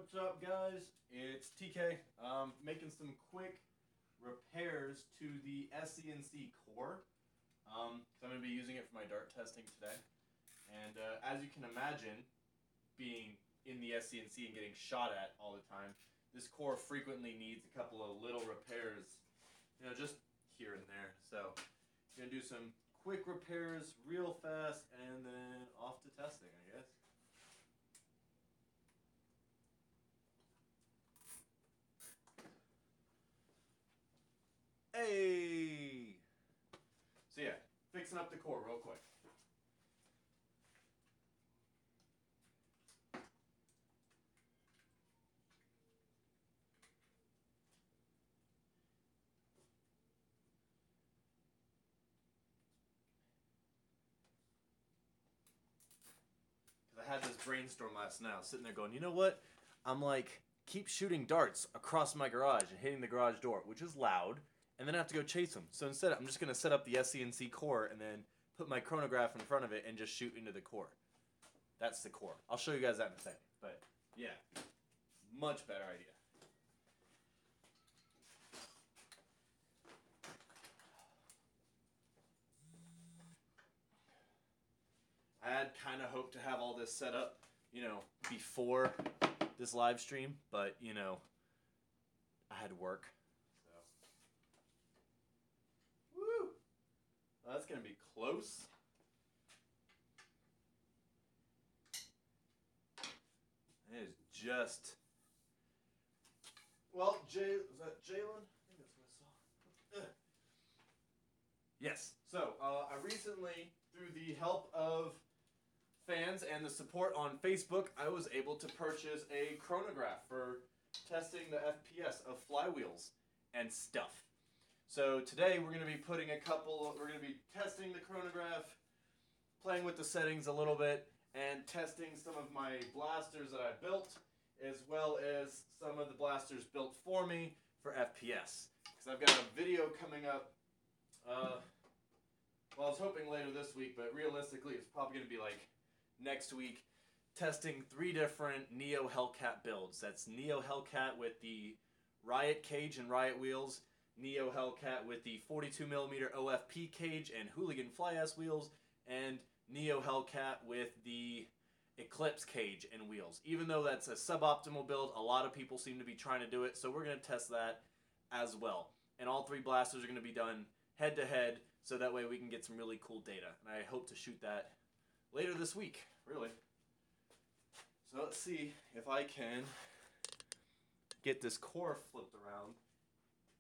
What's up, guys? It's TK. Making some quick repairs to the SCNC core. I'm going to be using it for my dart testing today. And as you can imagine, being in the SCNC and getting shot at all the time, this core frequently needs a couple of little repairs, just here and there. So I'm going to do some quick repairs real fast and then off to testing, I guess. Hey! So yeah, fixing up the core real quick. Because I had this brainstorm last night. I was sitting there going, you know what? I'm like, keep shooting darts across my garage and hitting the garage door, which is loud, and then I have to go chase them. So instead, I'm just going to set up the SCNC core and then put my chronograph in front of it and just shoot into the core. That's the core. I'll show you guys that in a second. But yeah, much better idea. I had kind of hoped to have all this set up, before this live stream, but, I had work. So. Woo! Well, that's going to be close. It is just... Well, was that Jalen? I think that's what I saw. Yes. So, I recently, through the help of fans and the support on Facebook, I was able to purchase a chronograph for testing the FPS of flywheels and stuff. So today we're going to be we're going to be testing the chronograph, playing with the settings a little bit, and testing some of my blasters that I built, as well as some of the blasters built for me for FPS. Because I've got a video coming up, well, I was hoping later this week, but realistically it's probably going to be like next week, testing 3 different Neo Hellcat builds. That's Neo Hellcat with the Riot cage and Riot wheels, Neo Hellcat with the 42mm OFP cage and Hooligan fly-ass wheels, and Neo Hellcat with the Eclipse cage and wheels. Even though that's a suboptimal build, a lot of people seem to be trying to do it, so we're going to test that as well. And all 3 blasters are going to be done head-to-head, so that way we can get some really cool data. And I hope to shoot that later this week, really. So let's see if I can get this core flipped around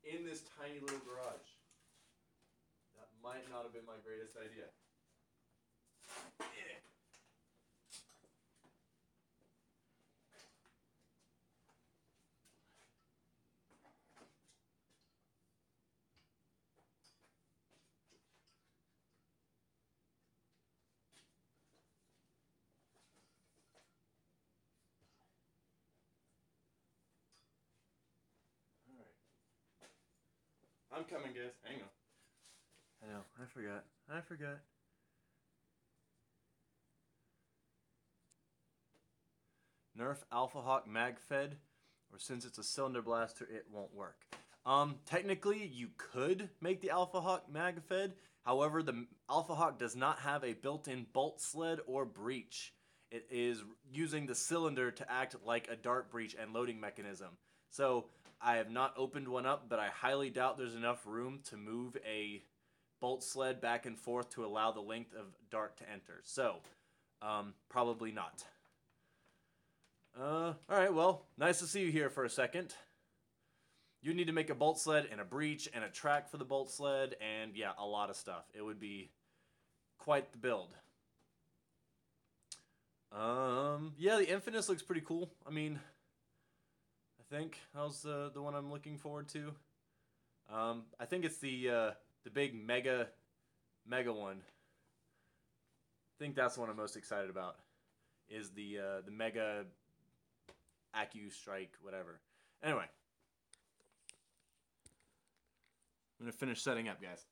in this tiny little garage. That might not have been my greatest idea. Yeah. I'm coming, guys. Hang on. I know. I forgot. Nerf Alpha Hawk mag fed, or since it's a cylinder blaster, it won't work. Technically, you could make the Alpha Hawk mag fed. However, the Alpha Hawk does not have a built-in bolt sled or breech. It is using the cylinder to act like a dart breech and loading mechanism. So I have not opened one up, but I highly doubt there's enough room to move a bolt sled back and forth to allow the length of dart to enter. So, probably not. Alright, well, nice to see you here for a second. You need to make a bolt sled and a breech and a track for the bolt sled and, yeah, a lot of stuff. It would be quite the build. Yeah, the Infinus looks pretty cool. I mean, I think that was the one I'm looking forward to. I think it's the big mega one. I think that's the one I'm most excited about. Is the mega Strike, whatever. Anyway, I'm gonna finish setting up, guys.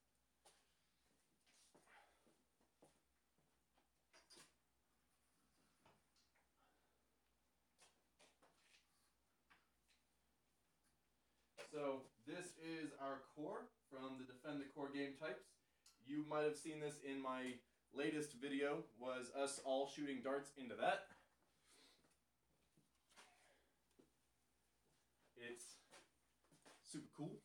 So this is our core from the Defend the Core game types. You might have seen this in my latest video, was us all shooting darts into that. It's super cool.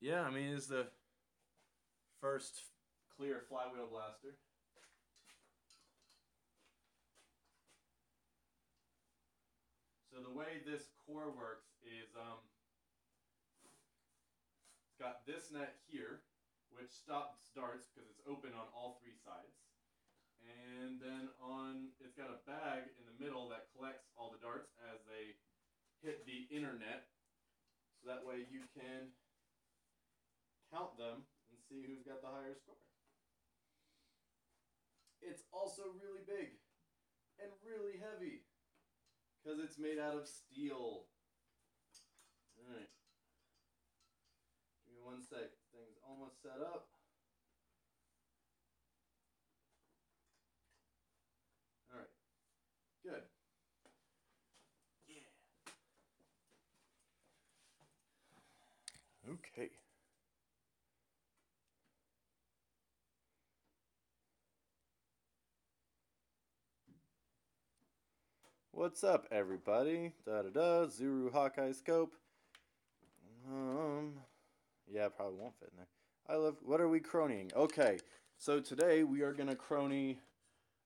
Yeah, I mean, it's the first clear flywheel blaster. So the way this core works is it's got this net here, which stops darts because it's open on all three sides. And then it's got a bag in the middle that collects all the darts as they hit the inner net. So that way you can count them and see who's got the higher score. It's also really big and really heavy because it's made out of steel. Alright. Give me 1 sec. Thing's almost set up. Alright. Good. Yeah. Okay. What's up, everybody? Zuru Hawkeye Scope. Yeah, probably won't fit in there. What are we cronying? Okay, so today we are gonna crony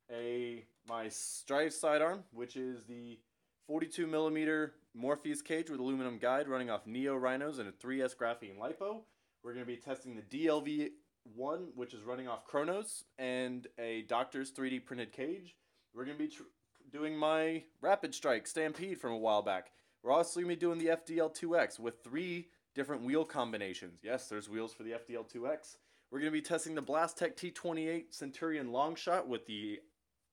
my Stryfe sidearm, which is the 42mm Morpheus cage with aluminum guide running off Neo Rhinos and a 3S graphene lipo. We're gonna be testing the DLV-1, which is running off Chronos, and a Doctor's 3D printed cage. We're gonna be doing my Rapidstrike Stampede from a while back. We're also going to be doing the FDL2X with 3 different wheel combinations. Yes, there's wheels for the FDL2X. We're going to be testing the Blastech T28 Centurion Longshot with the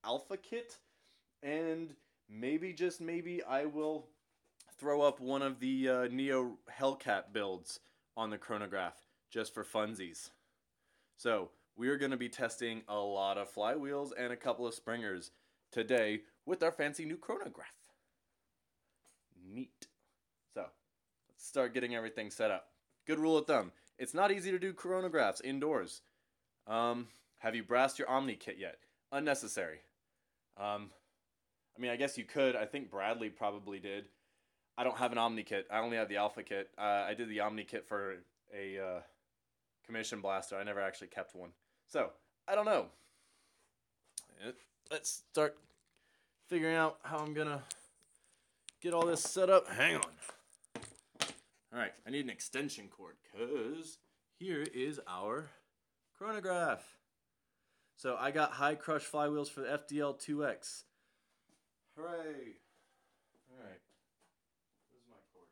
Alpha Kit. And maybe, just maybe, I will throw up one of the Neo Hellcat builds on the Chronograph just for funsies. So, we are going to be testing a lot of flywheels and a couple of springers today with our fancy new Chronograph. Neat. So, let's start getting everything set up. Good rule of thumb. It's not easy to do chronographs indoors. Have you brassed your Omni kit yet? Unnecessary. I mean, I guess you could. I think Bradley probably did. I don't have an Omni kit. I only have the Alpha kit. I did the Omni kit for a commission blaster. I never actually kept one. So, I don't know. Let's start figuring out how I'm gonna get all this set up. Hang on. Alright, I need an extension cord because here is our chronograph. So I got high crush flywheels for the FDL2X. Hooray! Alright. Where's my cord?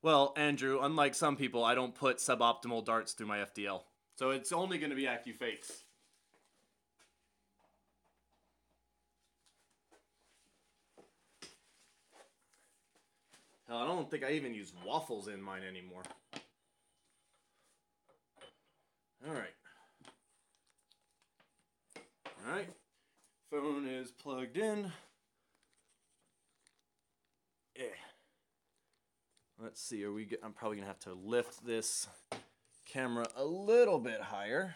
Well, Andrew, unlike some people, I don't put suboptimal darts through my FDL. So it's only going to be AccuFakes. Hell, I don't think I even use waffles in mine anymore. Alright. Alright. Phone is plugged in. Yeah. Let's see, I'm probably going to have to lift this camera a little bit higher.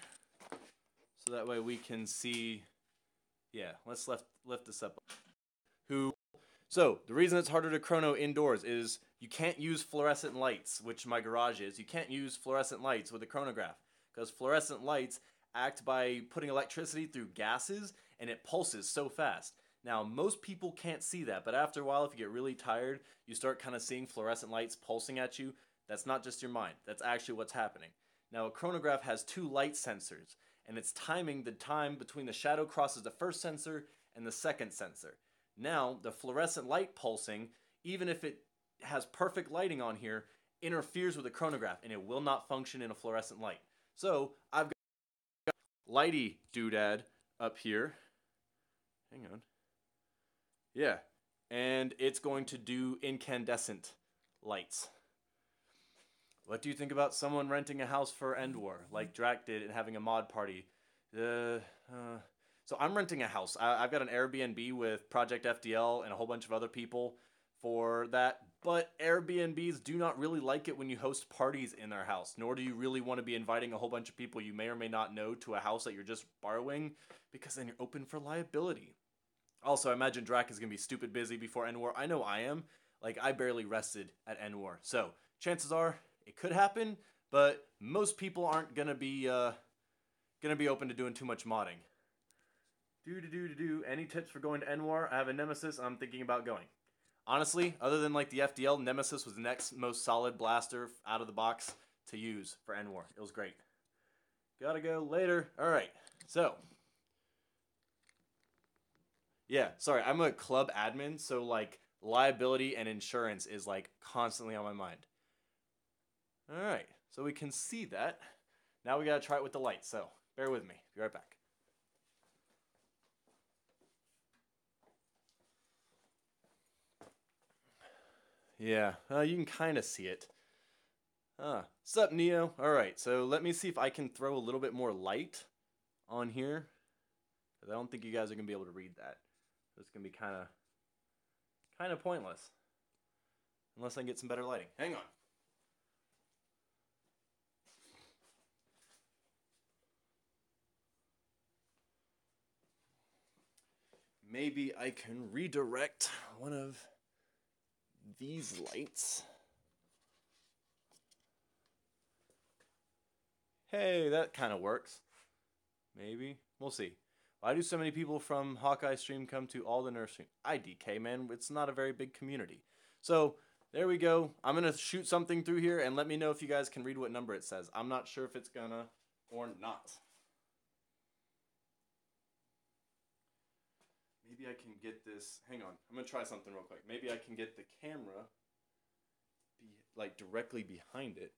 So that way we can see. Yeah, let's lift this up. So, the reason it's harder to chrono indoors is you can't use fluorescent lights, which my garage is. You can't use fluorescent lights with a chronograph because fluorescent lights act by putting electricity through gases and it pulses so fast. Now, most people can't see that, but after a while, if you get really tired, you start kind of seeing fluorescent lights pulsing at you. That's not just your mind. That's actually what's happening. Now, a chronograph has 2 light sensors, and it's timing the time between the shadow crosses the first sensor and the second sensor. Now, the fluorescent light pulsing, even if it has perfect lighting on here, interferes with the chronograph, and it will not function in a fluorescent light. So, I've got lighty doodad up here. Hang on. Yeah, and it's going to do incandescent lights. What do you think about someone renting a house for End War, like Drac did, and having a mod party? So I'm renting a house. I've got an Airbnb with Project FDL and a whole bunch of other people for that, but Airbnbs do not really like it when you host parties in their house, nor do you really want to be inviting a whole bunch of people you may or may not know to a house that you're just borrowing, because then you're open for liability. Also, I imagine Drac is going to be stupid busy before End War. I know I am. Like, I barely rested at End War. So, chances are, it could happen, but most people aren't going to be open to doing too much modding. Any tips for going to End War? I have a Nemesis. I'm thinking about going. Honestly, other than like the FDL, Nemesis was the next most solid blaster out of the box to use for End War. It was great. Gotta go later. Alright, so. Yeah, sorry, I'm a club admin, so like liability and insurance is like constantly on my mind. Alright, so we can see that. Now we gotta try it with the light, so bear with me. Be right back. Yeah, you can kind of see it. Sup, Neo? Alright, so let me see if I can throw a little bit more light on here. Because I don't think you guys are going to be able to read that. It's going to be kind of pointless. Unless I can get some better lighting. Hang on. Maybe I can redirect one of these lights. Hey, that kind of works. Maybe. We'll see. Why do so many people from Hawkeye stream come to all the Nerf stream? IDK, man. It's not a very big community. So, there we go. I'm going to shoot something through here and let me know if you guys can read what number it says. I'm not sure if it's gonna or not. Maybe I can get this. Hang on. I'm going to try something real quick. Maybe I can get the camera like directly behind it.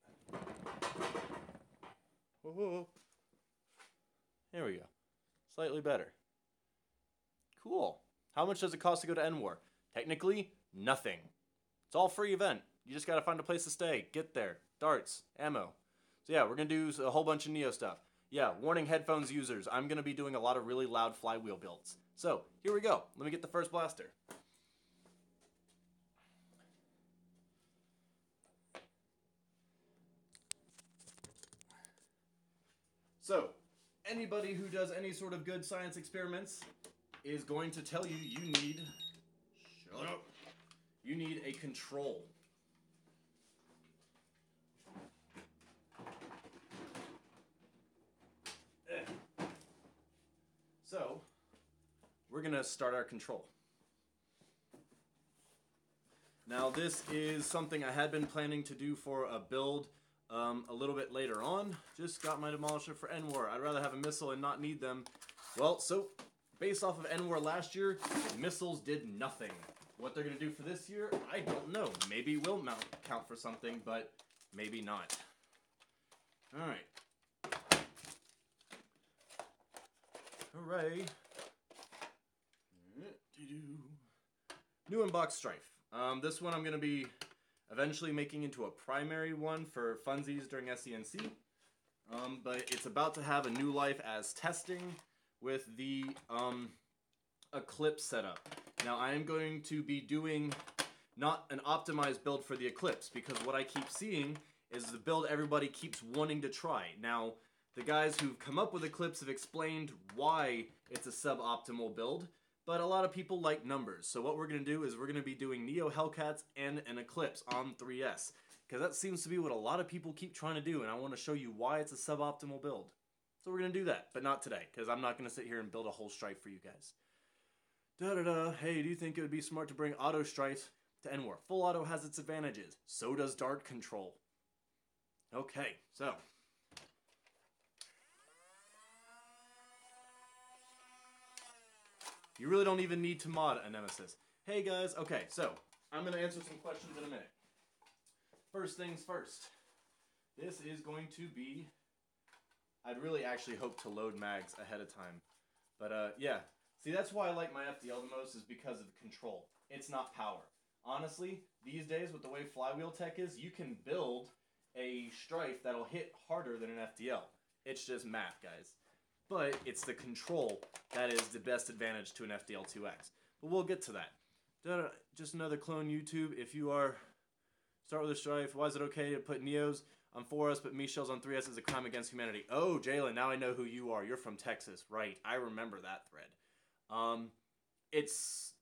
Whoa. There we go. Slightly better. Cool. How much does it cost to go to End War? Technically, nothing. It's all free event. You just gotta find a place to stay. Get there. Darts. Ammo. So yeah, we're gonna do a whole bunch of Neo stuff. Yeah, warning headphones users. I'm gonna be doing a lot of really loud flywheel builds. So, here we go. Let me get the first blaster. So, anybody who does any sort of good science experiments is going to tell you need... Shut up. You need a control. So, we're going to start our control. Now, this is something I had been planning to do for a build a little bit later on. Just got my demolisher for End War. I'd rather have a missile and not need them. Well, so, based off of End War last year, missiles did nothing. What they're going to do for this year, I don't know. Maybe it will count for something, but maybe not. Alright. Hooray. New unboxed Stryfe. This one I'm going to be eventually making into a primary one for funsies during SENC. But it's about to have a new life as testing with the Eclipse setup. Now I am going to be doing not an optimized build for the Eclipse, because what I keep seeing is the build everybody keeps wanting to try. Now, the guys who've come up with Eclipse have explained why it's a suboptimal build, but a lot of people like numbers. So what we're going to do is we're going to be doing Neo Hellcats and an Eclipse on 3S, because that seems to be what a lot of people keep trying to do, and I want to show you why it's a suboptimal build. So we're going to do that, but not today, because I'm not going to sit here and build a whole Stryfe for you guys. Hey, do you think it would be smart to bring auto Stryfe to End War? Full auto has its advantages. So does dart control. Okay, so. You really don't even need to mod a Nemesis. Hey guys, okay, so I'm going to answer some questions in a minute. First things first. This is going to be... I'd really actually hope to load mags ahead of time. But yeah. See, that's why I like my FDL the most, is because of the control. It's not power. Honestly, these days with the way flywheel tech is, you can build a Stryfe that'll hit harder than an FDL. It's just math, guys. But it's the control that is the best advantage to an FDL2X. But we'll get to that. Just another clone YouTube. If you are, start with a Stryfe. Why is it okay to put Neos on 4S but Michel's on 3S is a crime against humanity? Oh, Jalen, now I know who you are. You're from Texas. Right. I remember that thread. It's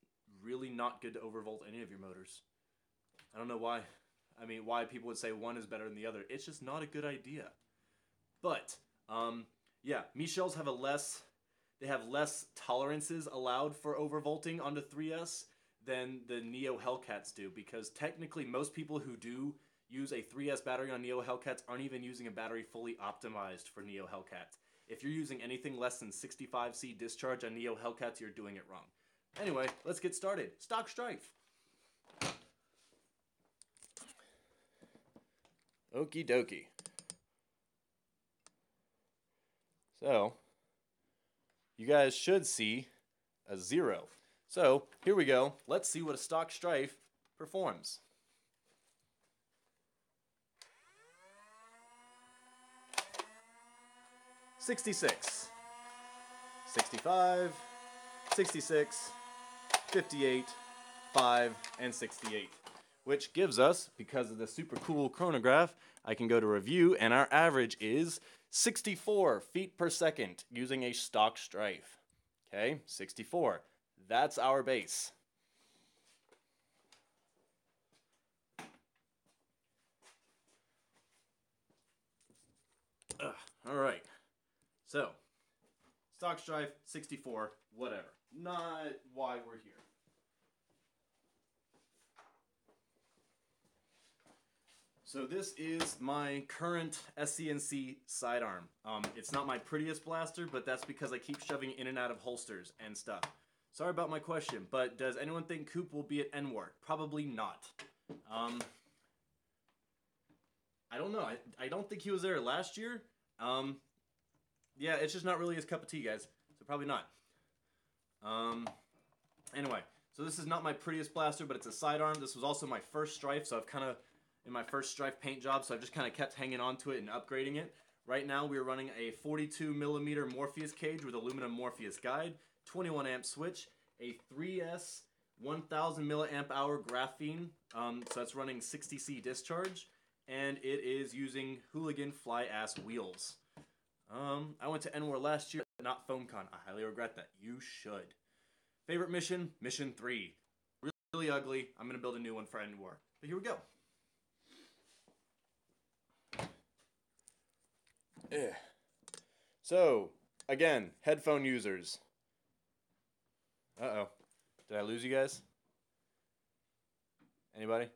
really not good to overvolt any of your motors. I don't know why. I mean, why people would say one is better than the other. It's just not a good idea. But, yeah, Michel's have they have less tolerances allowed for overvolting onto 3S than the Neo Hellcats do, because technically most people who do use a 3S battery on Neo Hellcats aren't even using a battery fully optimized for Neo Hellcats. If you're using anything less than 65C discharge on Neo Hellcats, you're doing it wrong. Anyway, let's get started. Stock Stryfe. Okie dokie. So, you guys should see a 0. So, here we go. Let's see what a stock Stryfe performs. $66, $65, $66, $58, $5, and $68. Which gives us, because of the super cool chronograph, I can go to review, and our average is 64 feet per second using a stock Stryfe. Okay, 64. That's our base. All right. So, stock Stryfe, 64, whatever. Not why we're here. So this is my current SCNC sidearm. It's not my prettiest blaster, but that's because I keep shoving in and out of holsters and stuff. Sorry about my question, but does anyone think Coop will be at NWAR? Probably not. I don't know. I don't think he was there last year. Yeah, it's just not really his cup of tea, guys. So probably not. Anyway, so this is not my prettiest blaster, but it's a sidearm. This was also my first Stryfe, so I've kind of, in my first Stryfe paint job, so I've just kind of kept hanging on to it and upgrading it. Right now, we're running a 42mm Morpheus cage with aluminum Morpheus guide, 21 amp switch, a 3S 1000 milliamp hour graphene, so that's running 60C discharge, and it is using Hooligan fly ass wheels. I went to NWAR last year, but not FoamCon. I highly regret that. You should. Favorite mission? Mission 3. Really ugly. I'm going to build a new one for NWAR. But here we go. So, again, headphone users. Uh-oh. Did I lose you guys? Anybody?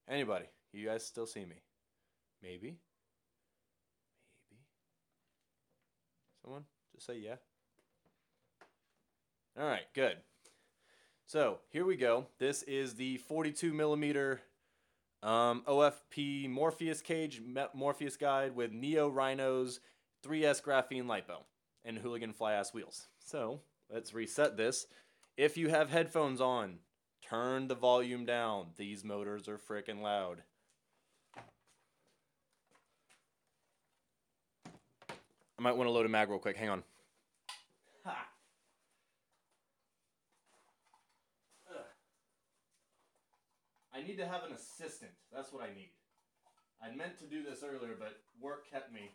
Anybody? You guys still see me? Maybe? Maybe? Someone? Just say yeah. Alright, good. So, here we go. This is the 42mm OFP Morpheus cage, Morpheus guide with Neo Rhinos, 3S graphene lipo, and Hooligan fly ass wheels. So, let's reset this. If you have headphones on, turn the volume down. These motors are freaking loud. I might want to load a mag real quick. Hang on. Ha. I need to have an assistant. That's what I need. I meant to do this earlier, but work kept me.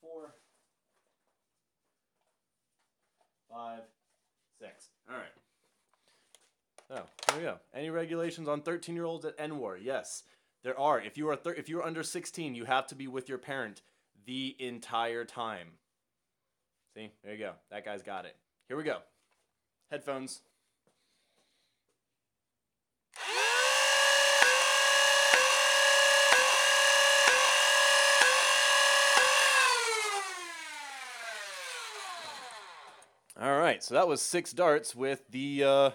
4, 5, 6. All right. So, there we go. Any regulations on 13-year-olds at NWAR? Yes, there are. If you are under 16, you have to be with your parent the entire time. See? There you go. That guy's got it. Here we go. Headphones. All right, so that was 6 darts with the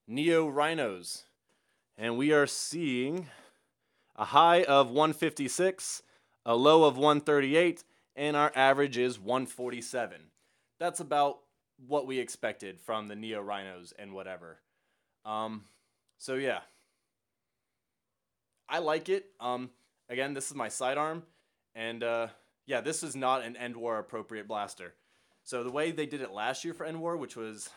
Neo Rhinos. And we are seeing a high of 156, a low of 138, and our average is 147. that's about what we expected from the Neo Rhinos and whatever. So yeah, I like it. Again, this is my sidearm, and yeah, this is not an End War appropriate blaster. So the way they did it last year for End War, which was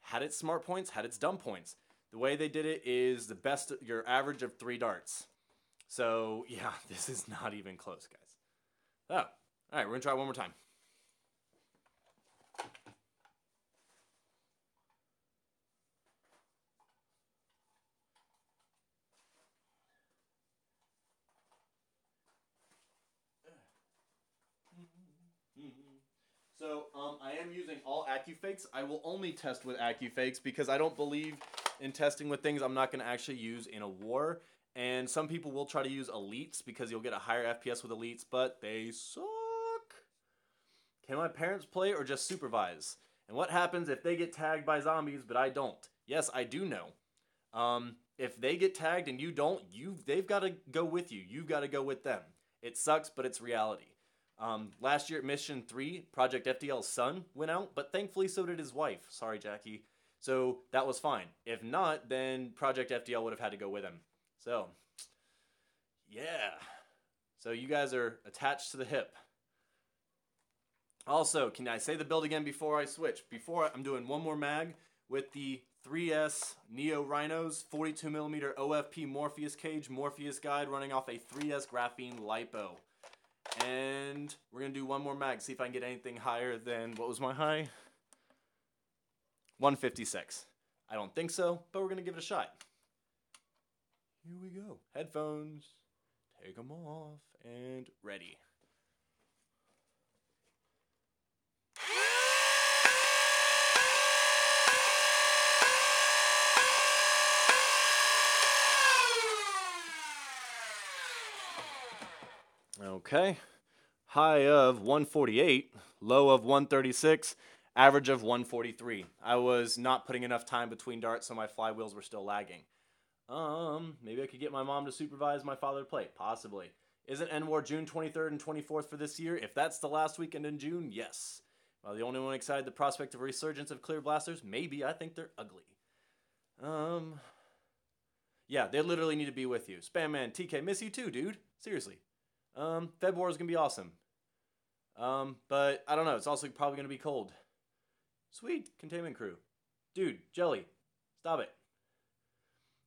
had its smart points, had its dumb points. The way they did it is the best, your average of 3 darts. So yeah, this is not even close, guys. Oh, all right, we're gonna try one more time. So I am using all AccuFakes. I will only test with AccuFakes because I don't believe in testing with things I'm not going to actually use in a war. And some people will try to use elites because you'll get a higher FPS with elites, but they suck. Can my parents play or just supervise? And what happens if they get tagged by zombies but I don't? Yes, I do know. If they get tagged and you don't, they've got to go with you. You've got to go with them. It sucks, but it's reality. Last year at Mission 3, Project FDL's son went out, but thankfully so did his wife. Sorry, Jackie. So that was fine. If not, then Project FDL would have had to go with him. So, yeah. So you guys are attached to the hip. Also, can I say the build again before I switch? Before I'm doing one more mag with the 3S Neo Rhinos 42mm OFP Morpheus cage, Morpheus guide running off a 3S graphene lipo. And we're going to do one more mag, see if I can get anything higher than, what was my high? 156. I don't think so, but we're going to give it a shot. Here we go. Headphones. Take them off. And ready. Okay. High of 148, low of 136, average of 143. I was not putting enough time between darts, so my flywheels were still lagging. Maybe I could get my mom to supervise my father to play. Possibly. Isn't End War June 23rd and 24th for this year? If that's the last weekend in June, yes. Well, the only one excited the prospect of a resurgence of clear blasters? Maybe. I think they're ugly. Yeah, they literally need to be with you. Spamman, TK, miss you too, dude. Seriously. Feb War is going to be awesome. But I don't know. It's also probably going to be cold. Sweet. Containment crew. Dude, Jelly. Stop it.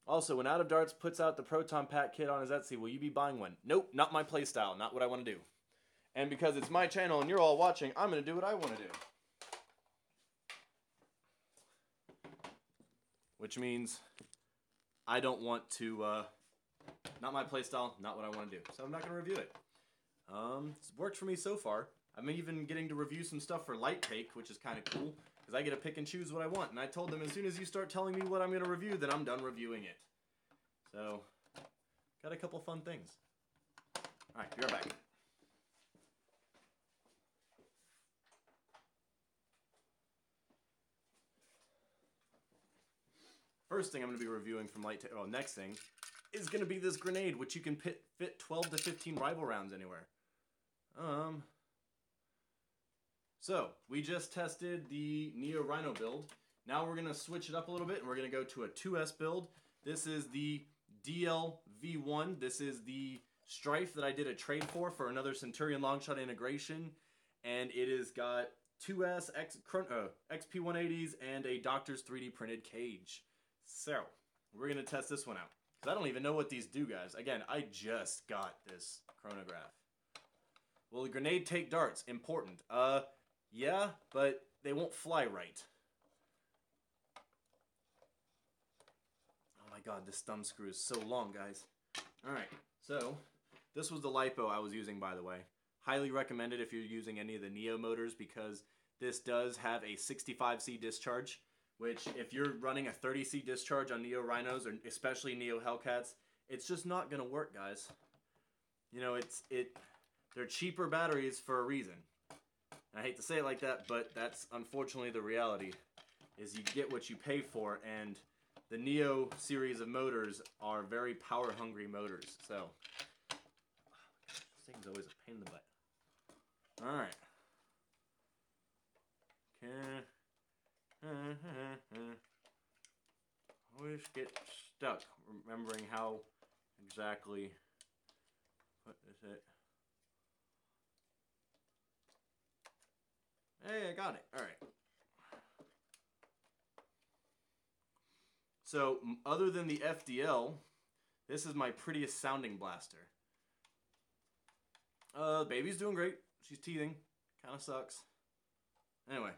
Also, when Out of Darts puts out the Proton Pack kit on his Etsy, will you be buying one? Nope, not my playstyle. Not what I want to do. And because it's my channel and you're all watching, I'm going to do what I want to do. Which means I don't want to, not my playstyle, not what I want to do. So I'm not going to review it. It's worked for me so far. I'm even getting to review some stuff for Light Take, which is kind of cool, because I get to pick and choose what I want. And I told them as soon as you start telling me what I'm going to review, then I'm done reviewing it. So, got a couple fun things. Alright, be right back. First thing I'm going to be reviewing from Light Take, next thing, is going to be this grenade, which you can fit 12 to 15 rival rounds anywhere. So, we just tested the Neo Rhino build. Now we're going to switch it up a little bit, and we're going to go to a 2S build. This is the DL-V1. This is the Stryfe that I did a trade for another Centurion Longshot integration. And it has got 2S XP180s and a Doctor's 3D printed cage. So, we're going to test this one out. Because I don't even know what these do, guys. Again, I just got this chronograph. Will the grenade take darts? Important. Yeah, but they won't fly right. Oh my god, this thumb screw is so long, guys. Alright, so this was the LiPo I was using, by the way. Highly recommended if you're using any of the Neo motors, because this does have a 65C discharge, which if you're running a 30C discharge on Neo Rhinos, or especially Neo Hellcats, it's just not going to work, guys. You know, they're cheaper batteries for a reason. I hate to say it like that, but that's unfortunately the reality, is you get what you pay for, and the Neo series of motors are very power-hungry motors, so. This thing's always a pain in the butt. Alright. Always get stuck remembering how exactly. What is it? Hey, I got it. All right. So, other than the FDL, this is my prettiest sounding blaster. Baby's doing great. She's teething. Kind of sucks. Anyway.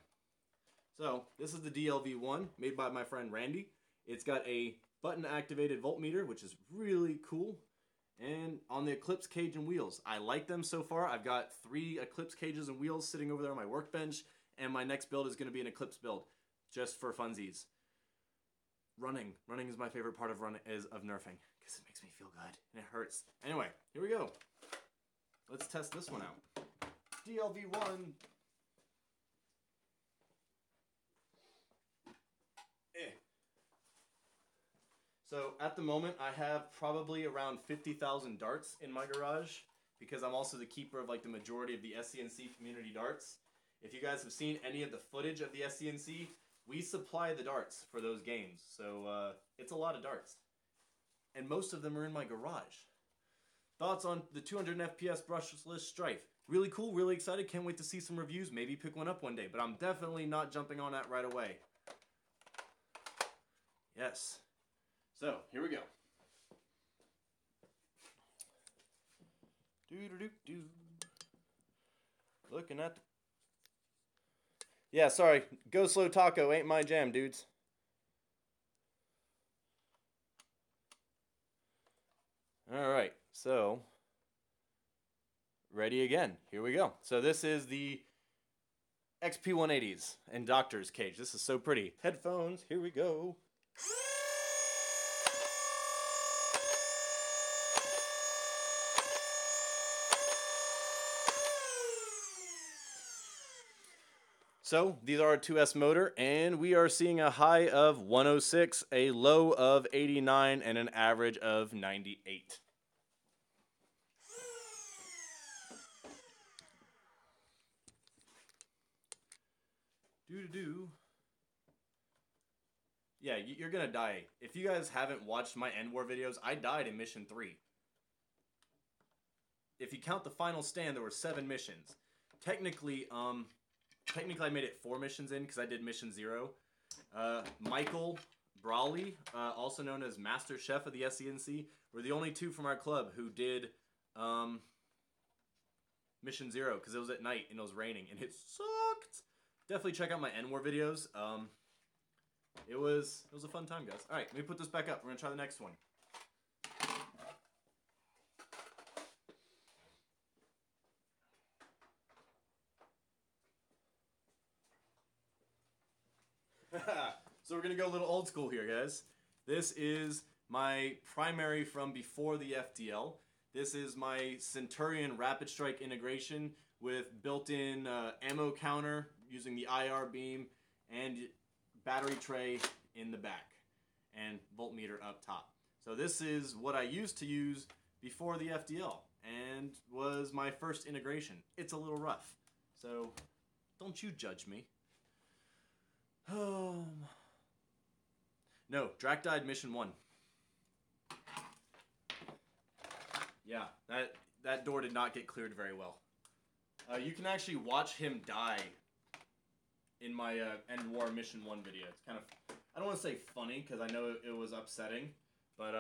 So, this is the DLV-1 made by my friend Randy. It's got a button-activated voltmeter, which is really cool. And on the Eclipse cage and wheels. I like them so far. I've got 3 Eclipse cages and wheels sitting over there on my workbench. And my next build is going to be an Eclipse build. Just for funsies. Running is my favorite part of nerfing, because it makes me feel good and it hurts. Anyway, here we go. Let's test this one out. DLV-1. So at the moment, I have probably around 50,000 darts in my garage, because I'm also the keeper of like the majority of the SCNC community darts. If you guys have seen any of the footage of the SCNC, we supply the darts for those games, so it's a lot of darts. And most of them are in my garage. Thoughts on the 200 FPS brushless Stryfe? Really cool, really excited, can't wait to see some reviews, maybe pick one up one day, but I'm definitely not jumping on that right away. Yes. So, here we go. Doo-doo-doo-doo. Looking at the... Yeah, sorry. Go Slow Taco ain't my jam, dudes. Alright, so... ready again. Here we go. So this is the XP180s and Doctor's Cage. This is so pretty. Headphones, here we go. So these are a 2S motor, and we are seeing a high of 106, a low of 89, and an average of 98. Doo-doo-doo. Yeah, you're gonna die. If you guys haven't watched my End War videos, I died in Mission 3. If you count the final stand, there were 7 missions. Technically I made it 4 missions in because I did Mission 0. Michael Brawley, also known as Master Chef of the SCNC, were the only 2 from our club who did Mission 0 because it was at night and it was raining and it sucked. Definitely check out my End War videos. It was a fun time, guys. All right, let me put this back up. We're gonna try the next one. So we're gonna go a little old school here, guys. This is my primary from before the FDL. This is my Centurion Rapidstrike integration with built-in ammo counter using the IR beam and battery tray in the back and voltmeter up top. So this is what I used to use before the FDL and was my first integration. It's a little rough, so don't you judge me. No, Drac died Mission 1. Yeah, that door did not get cleared very well. You can actually watch him die in my End War Mission 1 video. It's kind of, I don't want to say funny, because I know it was upsetting, but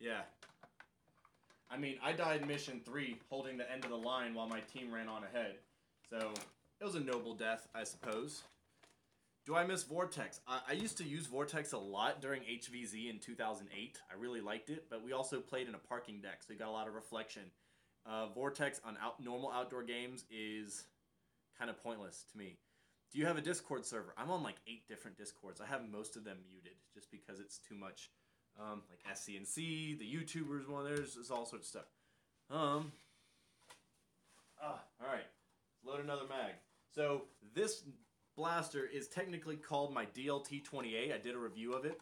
yeah. I mean, I died Mission 3 holding the end of the line while my team ran on ahead. So, it was a noble death, I suppose. Do I miss Vortex? I used to use Vortex a lot during HVZ in 2008. I really liked it, but we also played in a parking deck, so you got a lot of reflection. Vortex on normal outdoor games is kind of pointless to me. Do you have a Discord server? I'm on like 8 different Discords. I have most of them muted just because it's too much. Like SCNC, the YouTubers one, there's all sorts of stuff. All right, load another mag. So this blaster is technically called my DLT-28. I did a review of it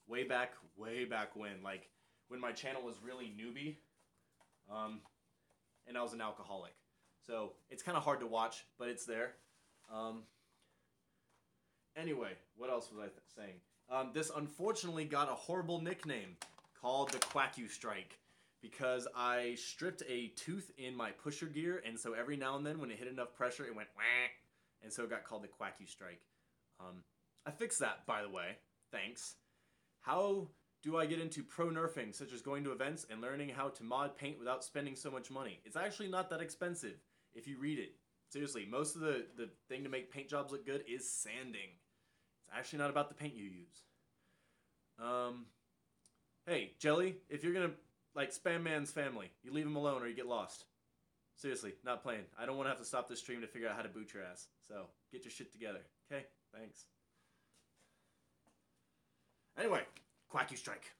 way back when, like when my channel was really newbie, and I was an alcoholic. So it's kind of hard to watch, but it's there. Anyway, what else was I saying? This unfortunately got a horrible nickname called the Rapidstrike because I stripped a tooth in my pusher gear, and so every now and then when it hit enough pressure, it went whack, and so it got called the Rapidstrike. I fixed that, by the way. Thanks. How do I get into pro nerfing, such as going to events and learning how to mod paint without spending so much money? It's actually not that expensive if you read it. Seriously, most of the thing to make paint jobs look good is sanding. It's actually not about the paint you use. Hey, Jelly, if you're gonna, like, spam man's family, you leave him alone or you get lost. Seriously, not playing. I don't want to have to stop this stream to figure out how to boot your ass. So, get your shit together. Okay? Thanks. Anyway, Rapidstrike.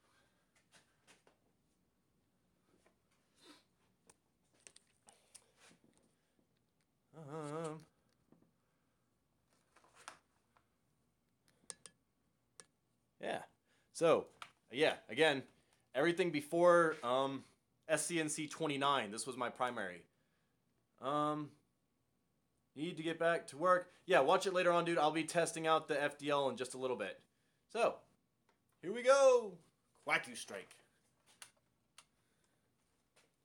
Yeah. So, yeah, again, everything before SCNC 29, this was my primary. Need to get back to work. Yeah, watch it later on, dude. I'll be testing out the FDL in just a little bit. So, here we go. Rapidstrike.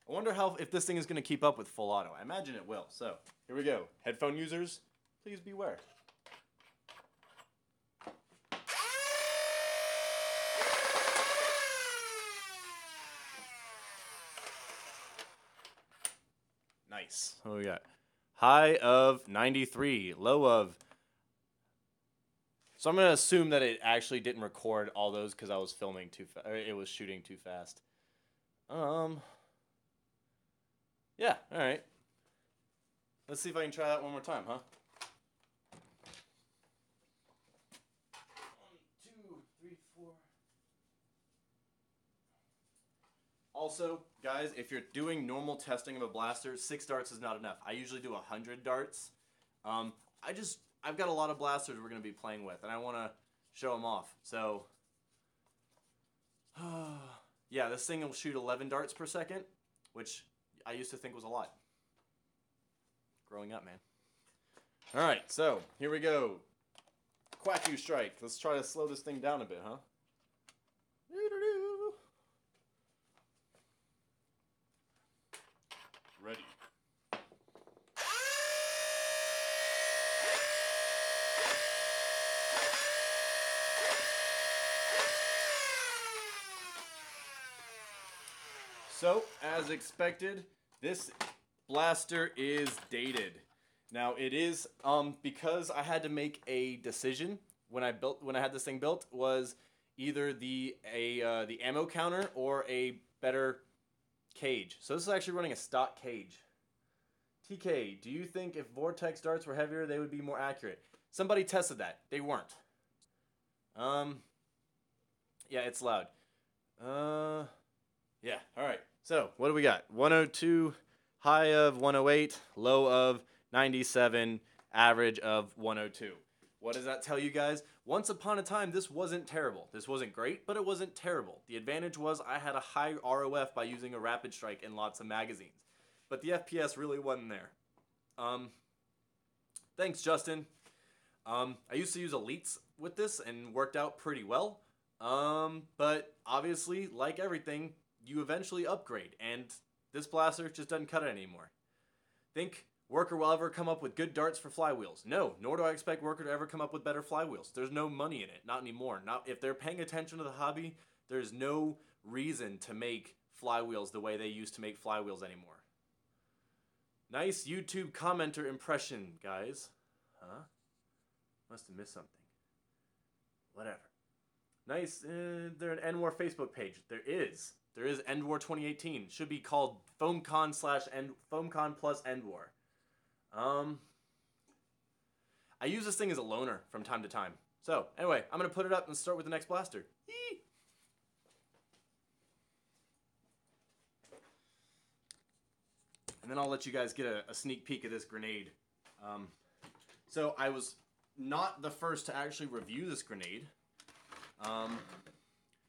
I wonder if this thing is going to keep up with full auto. I imagine it will. So, here we go. Headphone users, please beware. Nice. What do we got? High of 93, low of... So I'm going to assume that it actually didn't record all those because I was filming too fast. It was shooting too fast. Yeah, all right. Let's see if I can try that one more time, huh? 1, 2, 3, 4. Also, guys, if you're doing normal testing of a blaster, 6 darts is not enough. I usually do 100 darts. I've got a lot of blasters we're going to be playing with, and I want to show them off. So, yeah, this thing will shoot 11 darts per second, which I used to think was a lot. Growing up, man. All right, so here we go. Rapidstrike. Let's try to slow this thing down a bit, huh? Ready. So, as expected, this blaster is dated. Now, it is because I had to make a decision when I had this thing built, was either the ammo counter or a better cage. So this is actually running a stock cage. TK, do you think if Vortex darts were heavier, they would be more accurate? Somebody tested that. They weren't. Yeah, it's loud. Yeah, all right. So, what do we got? 102, high of 108, low of 97, average of 102. What does that tell you guys? Once upon a time, this wasn't terrible. This wasn't great, but it wasn't terrible. The advantage was I had a high ROF by using a Rapidstrike and lots of magazines. But the FPS really wasn't there. Thanks, Justin. I used to use elites with this and worked out pretty well. But obviously, like everything, you eventually upgrade, and this blaster just doesn't cut it anymore. Think Worker will ever come up with good darts for flywheels? No, nor do I expect Worker to ever come up with better flywheels. There's no money in it, not anymore. Not if they're paying attention to the hobby, there's no reason to make flywheels the way they used to make flywheels anymore. Nice YouTube commenter impression, guys. Huh? Must have missed something. Whatever. Nice. There's an Endwar Facebook page. There is Endwar 2018. Should be called FoamCon plus Endwar. I use this thing as a loner from time to time. So, anyway, I'm going to put it up and start with the next blaster. Yee! And then I'll let you guys get a sneak peek of this grenade. So, I was not the first to actually review this grenade.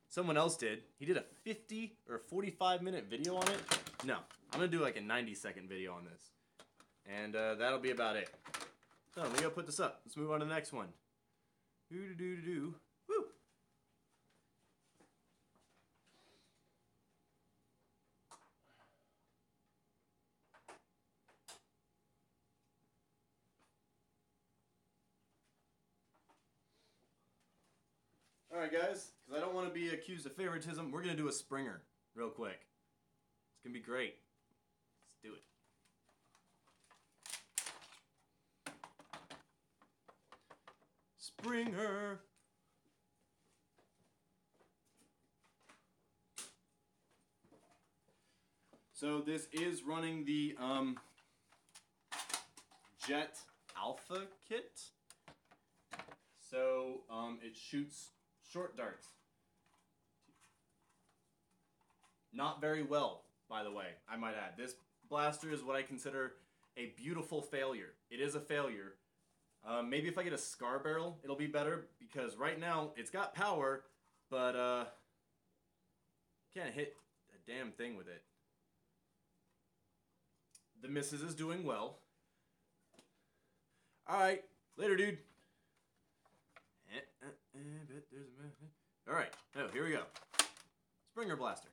Someone else did. He did a 50 or 45 minute video on it. No, I'm going to do like a 90-second video on this. And that'll be about it. So, let me go put this up. Let's move on to the next one. Do-do-do-do-do. Woo! Alright guys, because I don't want to be accused of favoritism, we're going to do a Springer real quick. It's going to be great. Let's do it. Springer! So this is running the Jet Alpha kit. So it shoots short darts. Not very well, by the way, I might add. This blaster is what I consider a beautiful failure. It is a failure. Maybe if I get a Scar Barrel, it'll be better, because right now it's got power, but can't hit a damn thing with it. The Missus is doing well. Alright, later, dude. Alright, oh, here we go. Springer Blaster.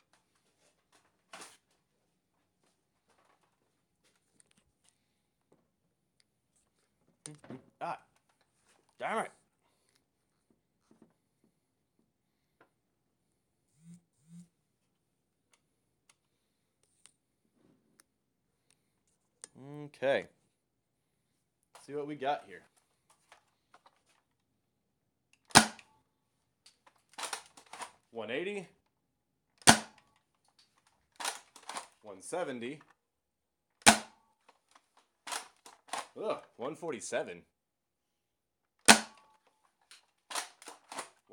Ah, damn it. Okay. Let's see what we got here. $180, $170, $147,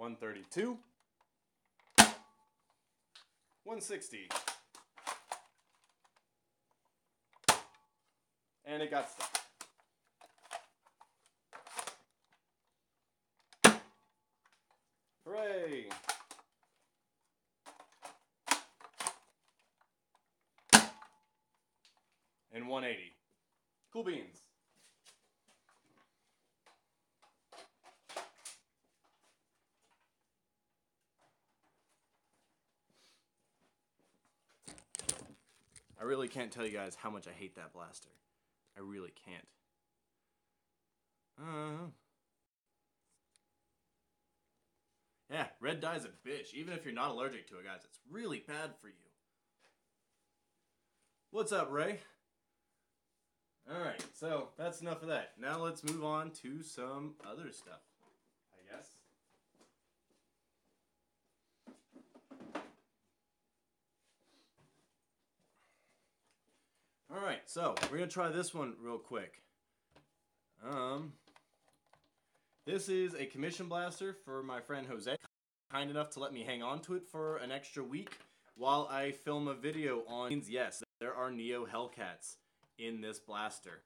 $132, $160, and it got stuck. Hooray! And 180. Cool beans. I really can't tell you guys how much I hate that blaster. I really can't. Yeah, red dye's a bitch. Even if you're not allergic to it, guys, it's really bad for you. What's up, Ray? Alright, so that's enough of that. Now let's move on to some other stuff, I guess. Alright, so we're going to try this one real quick. This is a commission blaster for my friend Jose. Kind enough to let me hang on to it for an extra week while I film a video on... Yes, there are Neo Hellcats in this blaster.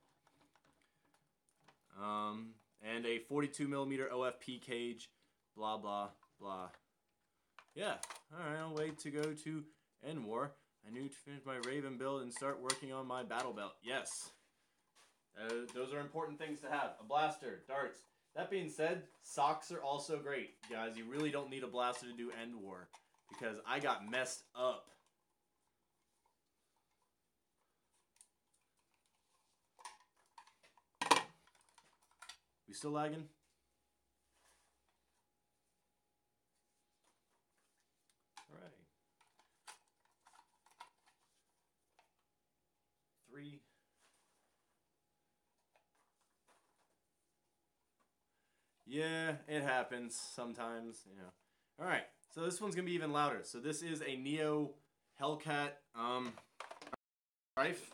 And a 42mm OFP cage, blah, blah, blah. Yeah, alright, I'll wait to go to End War. I need to finish my Raven build and start working on my battle belt. Yes. Those are important things to have. A blaster, darts. That being said, socks are also great. Guys, you really don't need a blaster to do End War, because I got messed up. We still lagging? Alright. 3. Yeah, it happens sometimes, you know. Alright, so this one's gonna be even louder. So this is a Neo Hellcat Stryfe.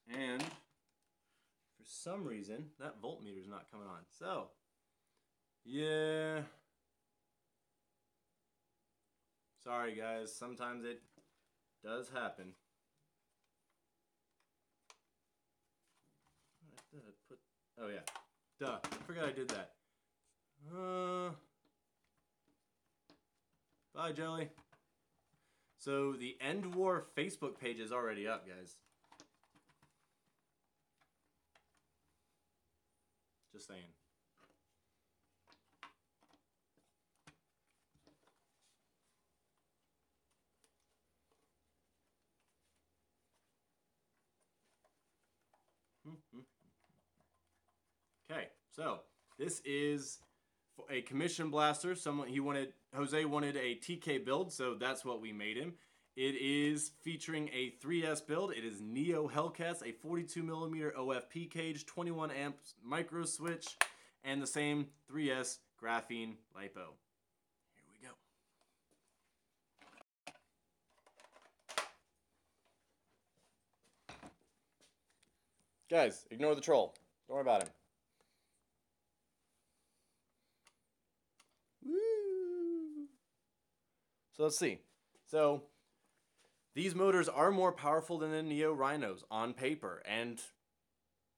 And for some reason, that voltmeter's not coming on. So, yeah. Sorry guys, sometimes it does happen. Oh yeah. Duh. I forgot I did that. Bye, Jelly. So the End War Facebook page is already up, guys. Just saying. Okay, so this is a commission blaster. Jose wanted a TK build, so that's what we made him. It is featuring a 3S build. It is Neo Hellcats, a 42mm OFP cage, 21 amps micro switch, and the same 3S graphene lipo. Here we go. Guys, ignore the troll. Don't worry about him. Woo! So let's see. So these motors are more powerful than the Neo Rhinos on paper, and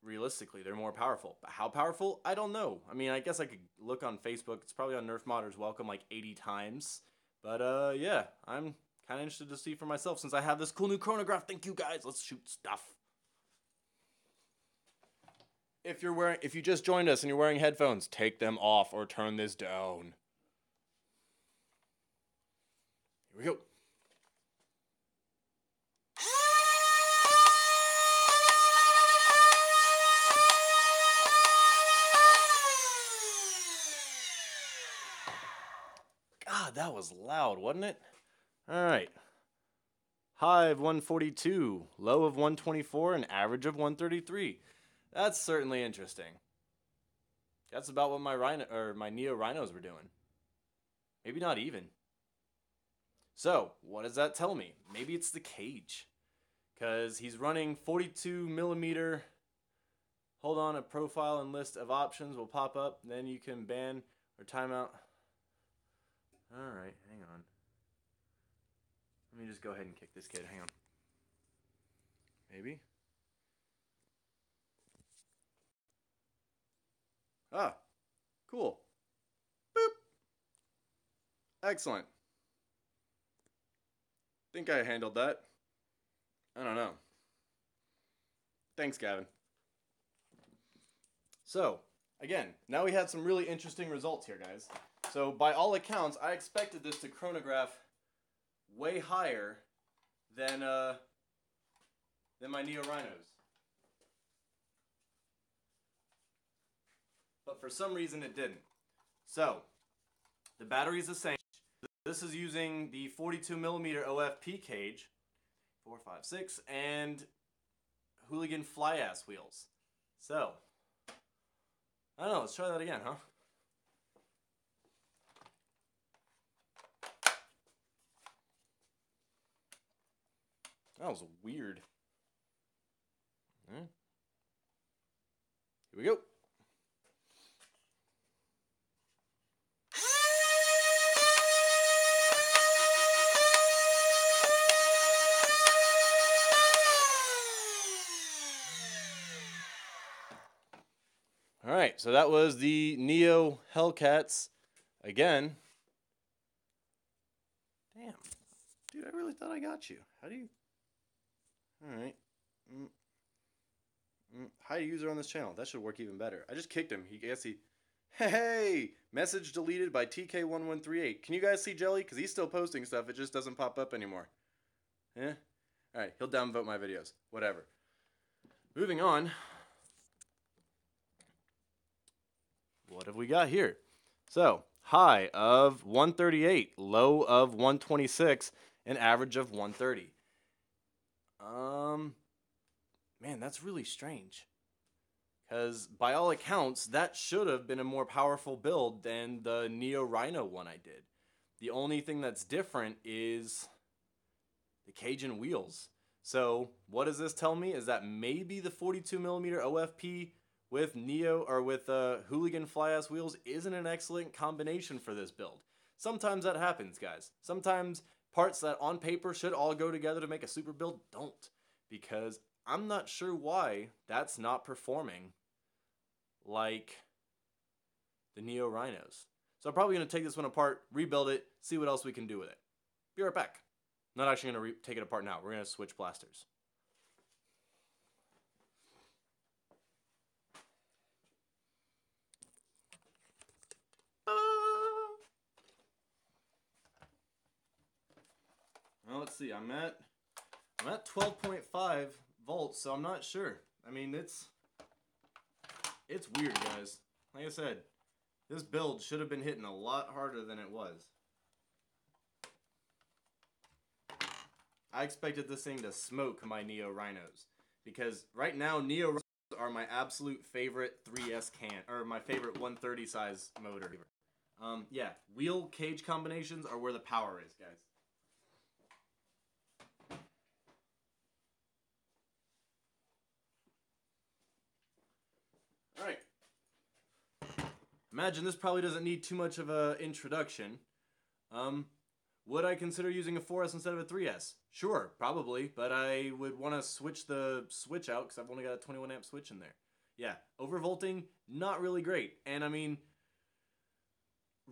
realistically, they're more powerful. But how powerful? I don't know. I mean, I guess I could look on Facebook. It's probably on Nerf Modders Welcome like 80 times. But yeah, I'm kind of interested to see for myself since I have this cool new chronograph. Thank you guys. Let's shoot stuff. If you just joined us and you're wearing headphones, take them off or turn this down. Here we go. God, that was loud, wasn't it? All right. High of 142, low of 124, and average of 133. That's certainly interesting. That's about what my Neo Rhinos were doing. Maybe not even. So, what does that tell me? Maybe it's the cage. Because he's running 42mm. Hold on, a profile and list of options will pop up. Then you can ban or timeout. Alright, hang on. Let me just go ahead and kick this kid. Hang on. Maybe? Ah, cool. Boop. Excellent. Think I handled that. I don't know. Thanks, Gavin. So, again, now we had some really interesting results here, guys. So, by all accounts, I expected this to chronograph way higher than my Neo Rhinos. But for some reason it didn't. So, the battery is the same. This is using the 42mm OFP cage, 4, 5, 6, and Hooligan fly ass wheels. So, I don't know, let's try that again, huh? That was weird. Here we go. All right, so that was the Neo Hellcats again. Damn. Dude, I really thought I got you. How do you... All right. Hide user on this channel. That should work even better. I just kicked him. Hey! Message deleted by TK1138. Can you guys see Jelly? Because he's still posting stuff. It just doesn't pop up anymore. Yeah? Alright, he'll downvote my videos. Whatever. Moving on. What have we got here? So, high of 138, low of 126, and average of 130. Man, that's really strange. Because by all accounts, that should have been a more powerful build than the Neo Rhino one I did. The only thing that's different is the cage and wheels. So what does this tell me? Is that maybe the 42mm OFP with Hooligan fly-ass wheels isn't an excellent combination for this build. Sometimes that happens, guys. Sometimes parts that on paper should all go together to make a super build don't. Because I'm not sure why that's not performing like the Neo Rhinos. So I'm probably going to take this one apart, rebuild it, see what else we can do with it. Be right back. Not actually going to take it apart now. We're going to switch blasters. Well, let's see. I'm at 12.5 volts, so I'm not sure. I mean, it's weird, guys. Like I said, this build should have been hitting a lot harder than it was. I expected this thing to smoke my Neo Rhinos, because right now Neo Rhinos are my absolute favorite 3S or my favorite 130 size motor. Yeah, wheel cage combinations are where the power is, guys. All right. Imagine this probably doesn't need too much of an introduction. Would I consider using a 4S instead of a 3S? Sure, probably, but I would want to switch the switch out because I've only got a 21 amp switch in there. Yeah, overvolting, not really great. And I mean,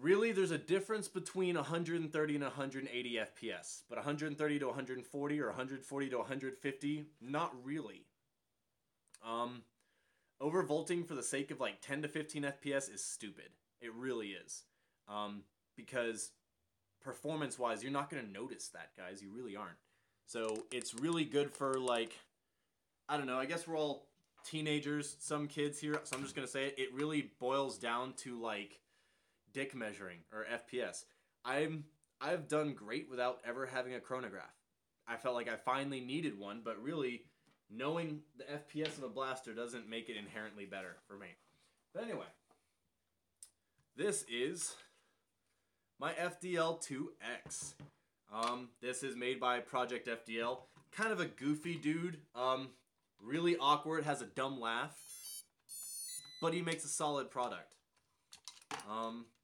really, there's a difference between 130 and 180 FPS, but 130 to 140 or 140 to 150, not really. Overvolting for the sake of like 10 to 15 FPS is stupid. It really is. Because performance-wise, you're not going to notice that, guys. You really aren't. So it's really good for, like, I don't know, I guess we're all teenagers, some kids here, so I'm just going to say it. It really boils down to, like, dick measuring, or FPS. I've done great without ever having a chronograph. I felt like I finally needed one, but really, knowing the FPS of a blaster doesn't make it inherently better for me. But anyway, this is my FDL2X. This is made by Project FDL. Kind of a goofy dude. Really awkward, has a dumb laugh. But he makes a solid product.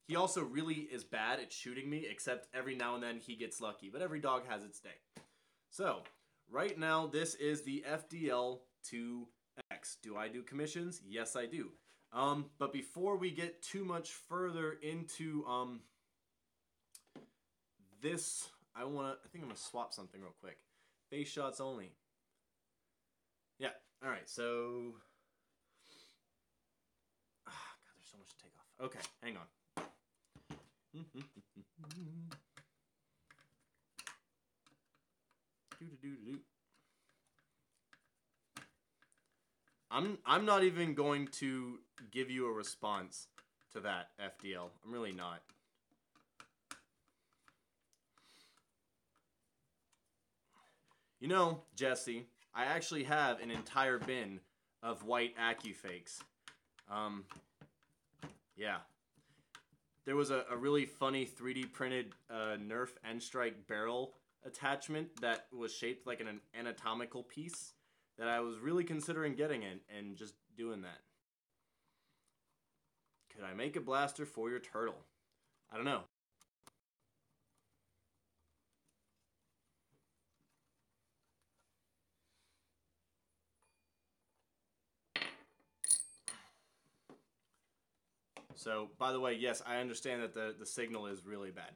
He also really is bad at shooting me, except every now and then he gets lucky. But every dog has its day. So, right now this is the FDL2X. Do I do commissions? Yes, I do. But before we get too much further into this, I think I'm gonna swap something real quick. Face shots only. Yeah. All right. So, God, there's so much to take off. Okay, hang on. I'm not even going to give you a response to that, FDL. I'm really not. You know, Jesse, I actually have an entire bin of white AccuFakes. Yeah. There was a really funny 3D printed Nerf and Strike barrel attachment that was shaped like an anatomical piece that I was really considering getting in and just doing that. Could I make a blaster for your turtle? I don't know. So, by the way, yes, I understand that the signal is really bad.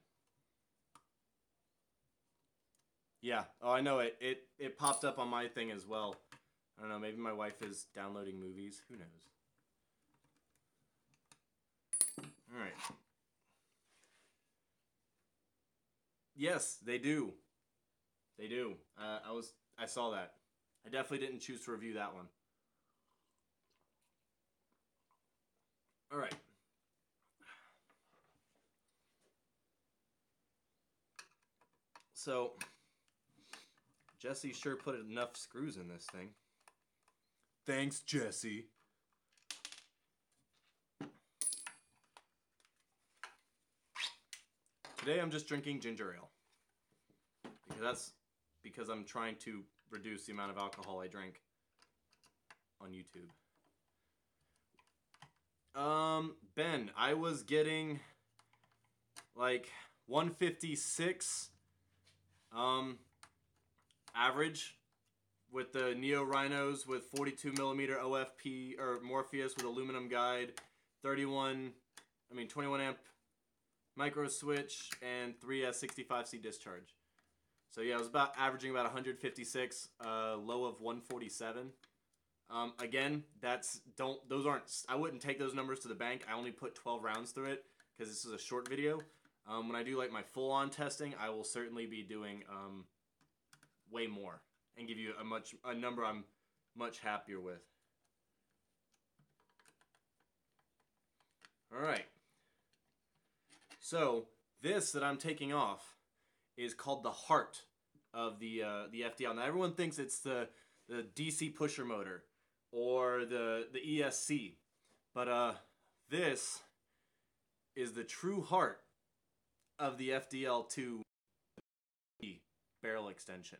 Yeah. Oh, I know it. It popped up on my thing as well. I don't know. Maybe my wife is downloading movies. Who knows? All right. Yes, they do. They do. I saw that. I definitely didn't choose to review that one. All right. So, Jesse sure put enough screws in this thing. Thanks, Jesse. Today I'm just drinking ginger ale. Because I'm trying to reduce the amount of alcohol I drink on YouTube. Ben, I was getting like 156 average with the Neo Rhinos with 42 millimeter OFP or Morpheus with aluminum guide, 21 amp micro switch and 3S 65C discharge. So yeah, it was about averaging about 156, low of 147. Again, I wouldn't take those numbers to the bank. I only put 12 rounds through it because this is a short video. When I do like my full-on testing, I will certainly be doing way more and give you a number I'm much happier with. All right. So this that I'm taking off is called the heart of the FDL. Now everyone thinks it's the DC pusher motor or the ESC, but this is the true heart of the FDL2 barrel extension.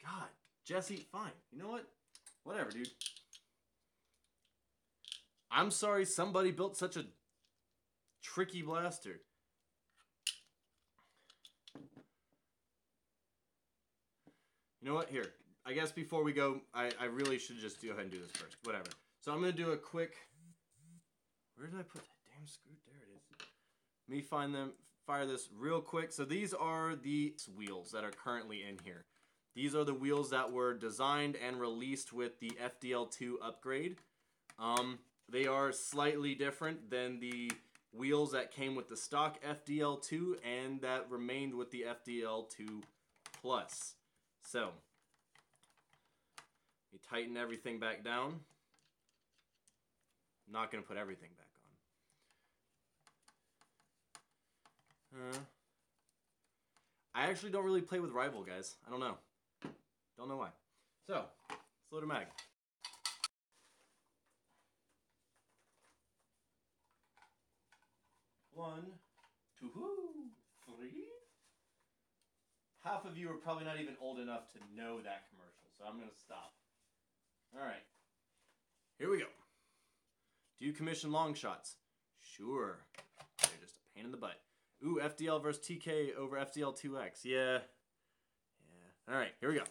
God, Jesse, fine. You know what? Whatever, dude. I'm sorry somebody built such a tricky blaster. You know what? Here. I guess before we go, I really should just go ahead and do this first. Whatever. So I'm going to do a quick... Where did I put that damn screw? There it is. Let me fire this real quick. So these are the wheels that are currently in here. These are the wheels that were designed and released with the FDL2 upgrade. They are slightly different than the wheels that came with the stock FDL2 and that remained with the FDL2 Plus. So, you tighten everything back down. I'm not going to put everything back on. I actually don't really play with Rival, guys. I don't know. Don't know why. So, let's load a mag. One, two, three. Half of you are probably not even old enough to know that commercial, so I'm going to stop. All right. Here we go. Do you commission long shots? Sure. They're just a pain in the butt. Ooh, FDL versus TK over FDL2X. Yeah. All right, here we go.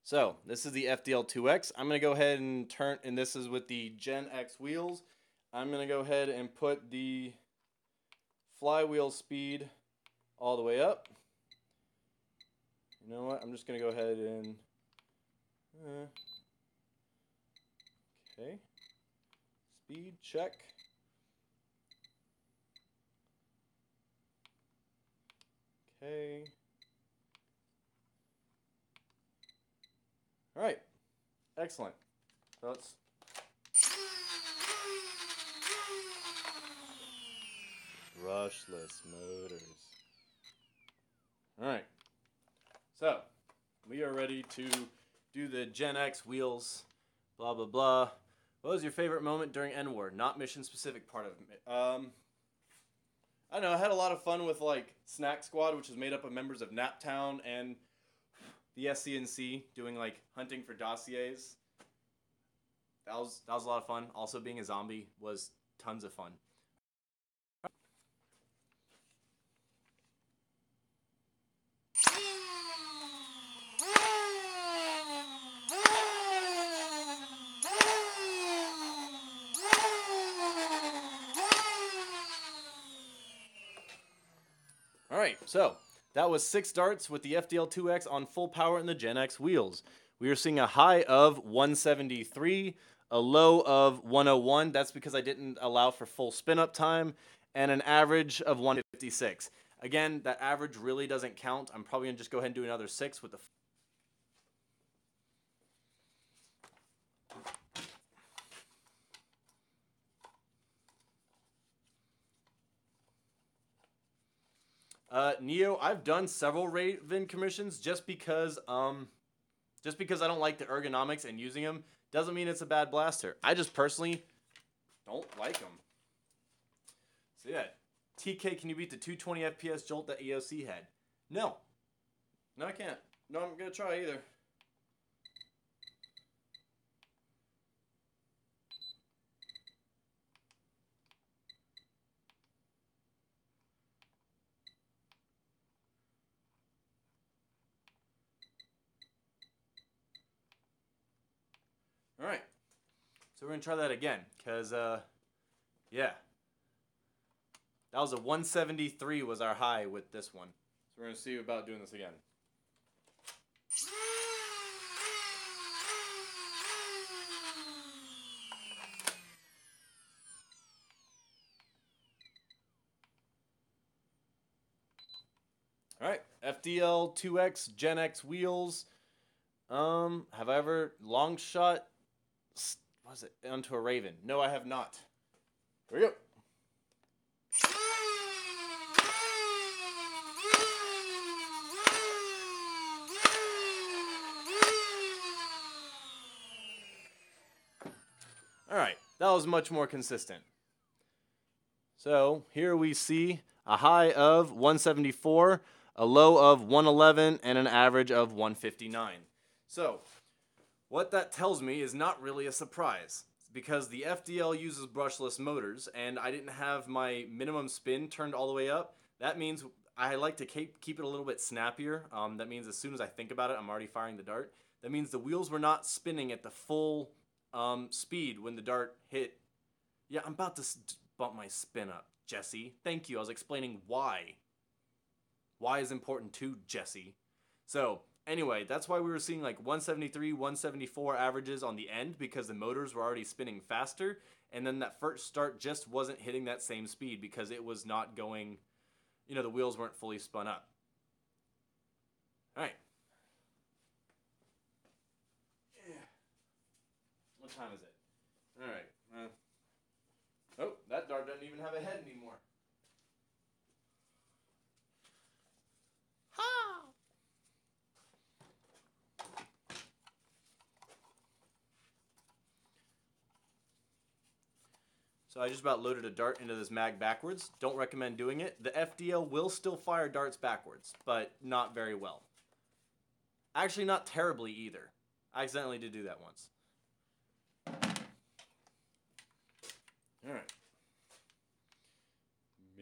So, this is the FDL2X. I'm going to go ahead and turn, and this is with the Gen X wheels. I'm going to go ahead and put the flywheel speed all the way up. You know what? I'm just going to go ahead and... okay. Speed check. Okay. All right. Excellent. So let's... brushless motors. All right. So, we are ready to do the Gen X wheels, blah, blah, blah. What was your favorite moment during N-War? Not mission-specific part of it. I don't know. I had a lot of fun with, like, Snack Squad, which is made up of members of Naptown and the SCNC doing, like, hunting for dossiers. That was a lot of fun. Also, being a zombie was tons of fun. Alright, so that was 6 darts with the FDL2X on full power and the Gen X wheels. We are seeing a high of 173, a low of 101. That's because I didn't allow for full spin-up time, and an average of 156. Again, that average really doesn't count. I'm probably going to just go ahead and do another 6 with the... Neo, I've done several Raven commissions just because I don't like the ergonomics and using them doesn't mean it's a bad blaster. I just personally don't like them. So yeah, TK, can you beat the 220 FPS jolt that EOC had? No. No, I can't. No, I'm gonna try either. So we're going to try that again, because, yeah. That was a 173 was our high with this one. So we're going to see about doing this again. All right, FDL 2X Gen X wheels. Have I ever long shot, what was it, onto a Raven? No, I have not. Here we go. All right, that was much more consistent. So here we see a high of 174, a low of 111, and an average of 159. So what that tells me is not really a surprise, because the FDL uses brushless motors, and I didn't have my minimum spin turned all the way up. That means I like to keep it a little bit snappier. That means as soon as I think about it, I'm already firing the dart. That means the wheels were not spinning at the full speed when the dart hit. Yeah, I'm about to bump my spin up, Jesse. Thank you. I was explaining why. Why is important too, Jesse. So anyway, that's why we were seeing like 173, 174 averages on the end, because the motors were already spinning faster, and then that first start just wasn't hitting that same speed because it was not going, you know, the wheels weren't fully spun up. All right. What time is it? All right. Oh, that dart doesn't even have a head anymore. Ha! So I just about loaded a dart into this mag backwards. Don't recommend doing it. The FDL will still fire darts backwards, but not very well. Actually, not terribly either. I accidentally did do that once. All right.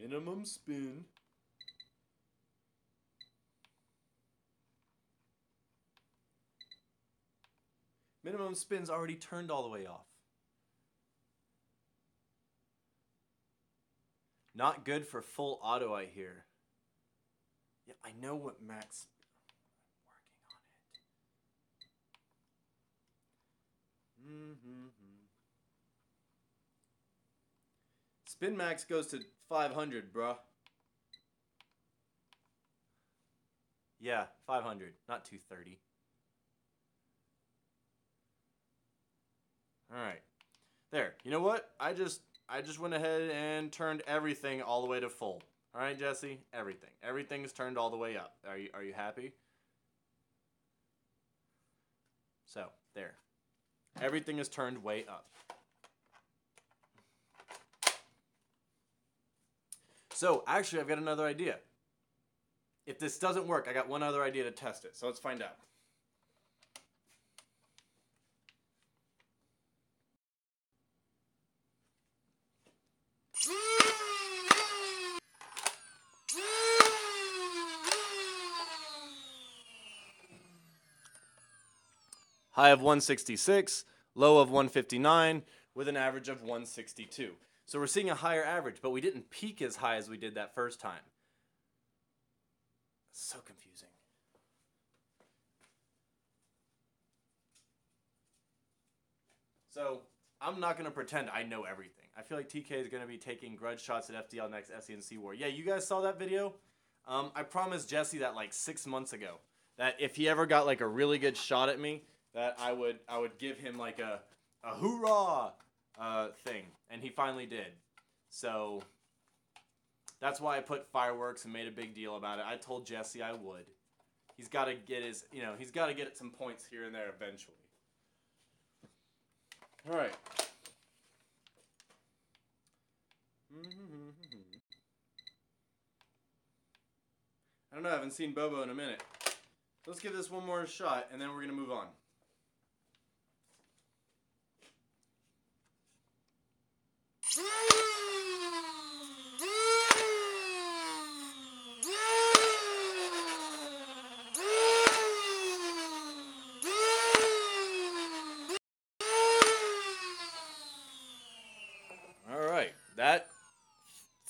Minimum spin. Minimum spin's already turned all the way off. Not good for full auto, I hear. Yeah, I know what max. I'm working on it. Spin max goes to 500, bruh. Yeah, 500, not 230. All right. There. You know what? I just went ahead and turned everything all the way to full. All right, Jesse? Everything. Everything's turned all the way up. Are you happy? So, there. Everything is turned way up. So, actually, I've got another idea. If this doesn't work, I got one other idea to test it. So, let's find out. High of 166, low of 159, with an average of 162. So we're seeing a higher average, but we didn't peak as high as we did that first time. So confusing. So I'm not going to pretend I know everything. I feel like TK is going to be taking grudge shots at FDL next SENC War. Yeah, you guys saw that video? I promised Jesse that like 6 months ago, that if he ever got like a really good shot at me, that I would give him like a hoorah thing, and he finally did. So that's why I put fireworks and made a big deal about it. I told Jesse I would. He's got to get his, he's got to get some points here and there eventually. All right. I don't know. I haven't seen Bobo in a minute. Let's give this one more shot, and then we're going to move on.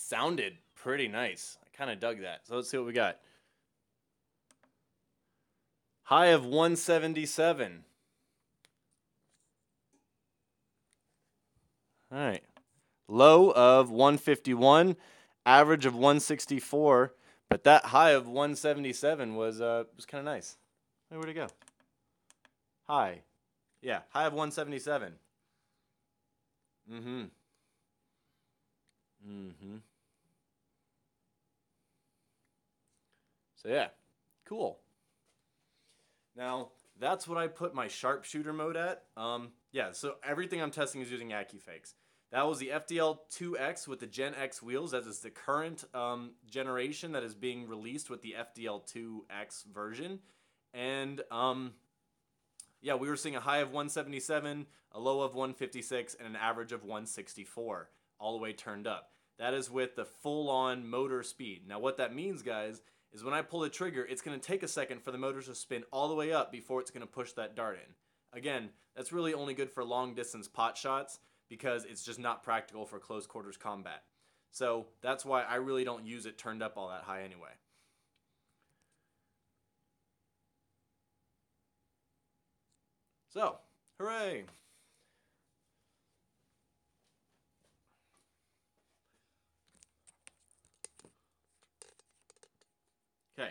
sounded pretty nice. I kind of dug that. So let's see what we got. High of 177. All right. Low of 151, average of 164, but that high of 177 was kind of nice. Hey, where'd it go? High. Yeah, high of 177. Mm-hmm. Mm-hmm. So yeah, cool. Now, that's what I put my sharpshooter mode at. Yeah, so everything I'm testing is using AccuFakes. That was the FDL2X with the Gen X wheels. That is the current generation that is being released with the FDL2X version. And yeah, we were seeing a high of 177, a low of 156, and an average of 164, all the way turned up. That is with the full-on motor speed. Now what that means, guys, is when I pull the trigger, it's going to take a second for the motors to spin all the way up before it's going to push that dart in. Again, that's really only good for long-distance pot shots because it's just not practical for close quarters combat. So that's why I really don't use it turned up all that high anyway. So, hooray! Okay.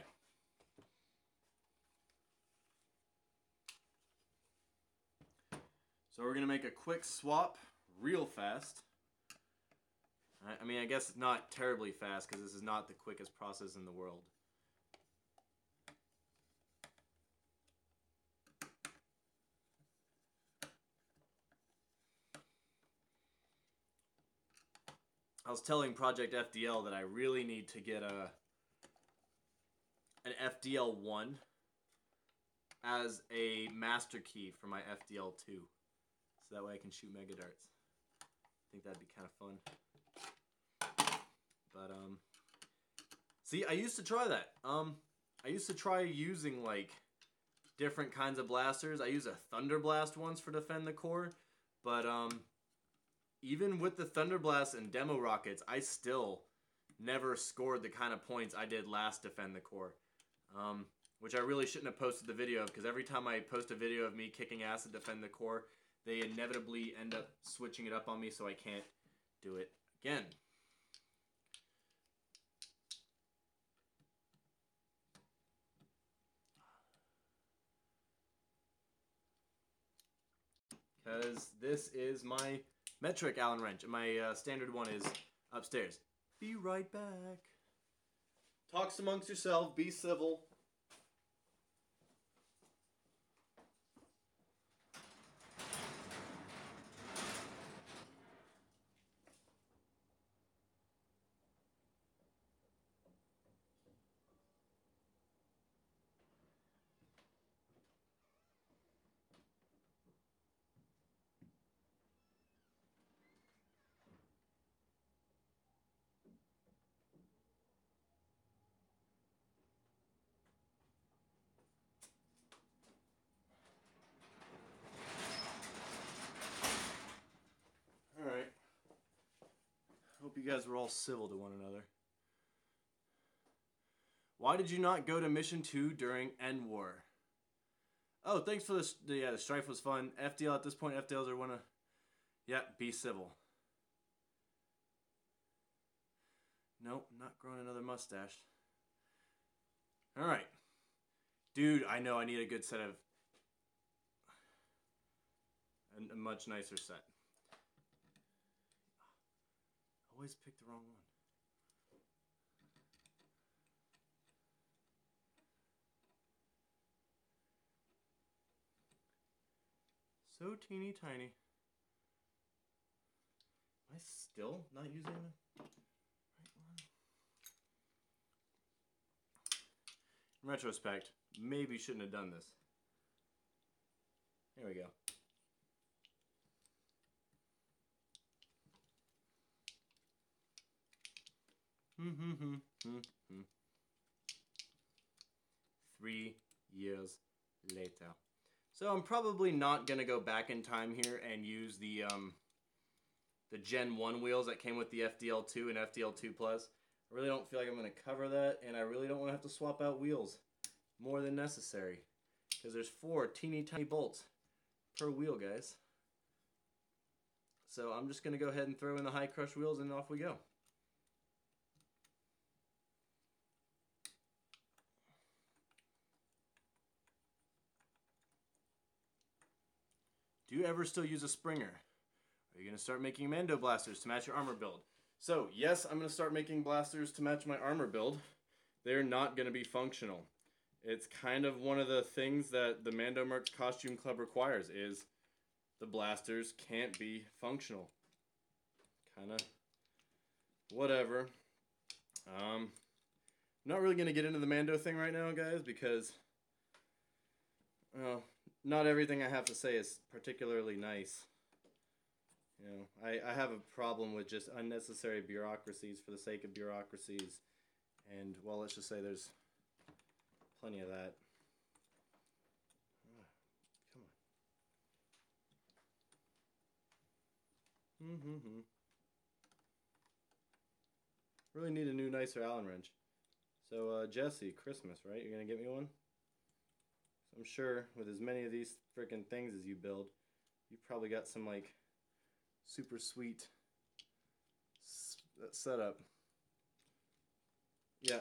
So we're going to make a quick swap real fast. I mean, I guess it's not terribly fast because this is not the quickest process in the world. I was telling Project FDL that I really need to get an FDL1 as a master key for my FDL2. So that way I can shoot mega darts. I think that'd be kind of fun. But, see, I used to try that. I used to try using, like, different kinds of blasters. I used a Thunder Blast once for Defend the Core. But, even with the Thunder Blast and demo rockets, I still never scored the kind of points I did last Defend the Core. Which I really shouldn't have posted the video of, because every time I post a video of me kicking ass at Defend the Core, they inevitably end up switching it up on me, so I can't do it again. Because this is my metric Allen wrench, and my standard one is upstairs. Be right back. Talks amongst yourself, be civil. Alright. Hope you guys were all civil to one another. Why did you not go to Mission 2 during End War? Oh, thanks for this. Yeah, the Stryfe was fun. FDL at this point, FDLs are one of... Yeah, be civil. Nope, not growing another mustache. Alright. Dude, I know I need a good set of... a much nicer set. Always pick the wrong one. So teeny tiny. Am I still not using the right one? In retrospect, maybe shouldn't have done this. There we go. Mm-hmm. 3 years later. So I'm probably not going to go back in time here and use the the Gen 1 wheels that came with the FDL2 and FDL2 Plus. I really don't feel like I'm going to cover that, and I really don't want to have to swap out wheels more than necessary, because there's 4 teeny tiny bolts per wheel, guys. So I'm just going to go ahead and throw in the high crush wheels, and off we go. Do you ever still use a Springer? Are you going to start making Mando blasters to match your armor build? So, yes, I'm going to start making blasters to match my armor build. They're not going to be functional. It's kind of one of the things that the Mando Mercs Costume Club requires, is the blasters can't be functional. Kind of whatever. I'm not really going to get into the Mando thing right now, guys, because, well, not everything I have to say is particularly nice. You know, I have a problem with just unnecessary bureaucracies for the sake of bureaucracies. And, well, let's just say there's plenty of that. Come on. Really need a new, nicer Allen wrench. So, Jesse, Christmas, right? You're going to get me one? I'm sure with as many of these freaking things as you build, you've probably got some, like, super sweet setup. Yeah.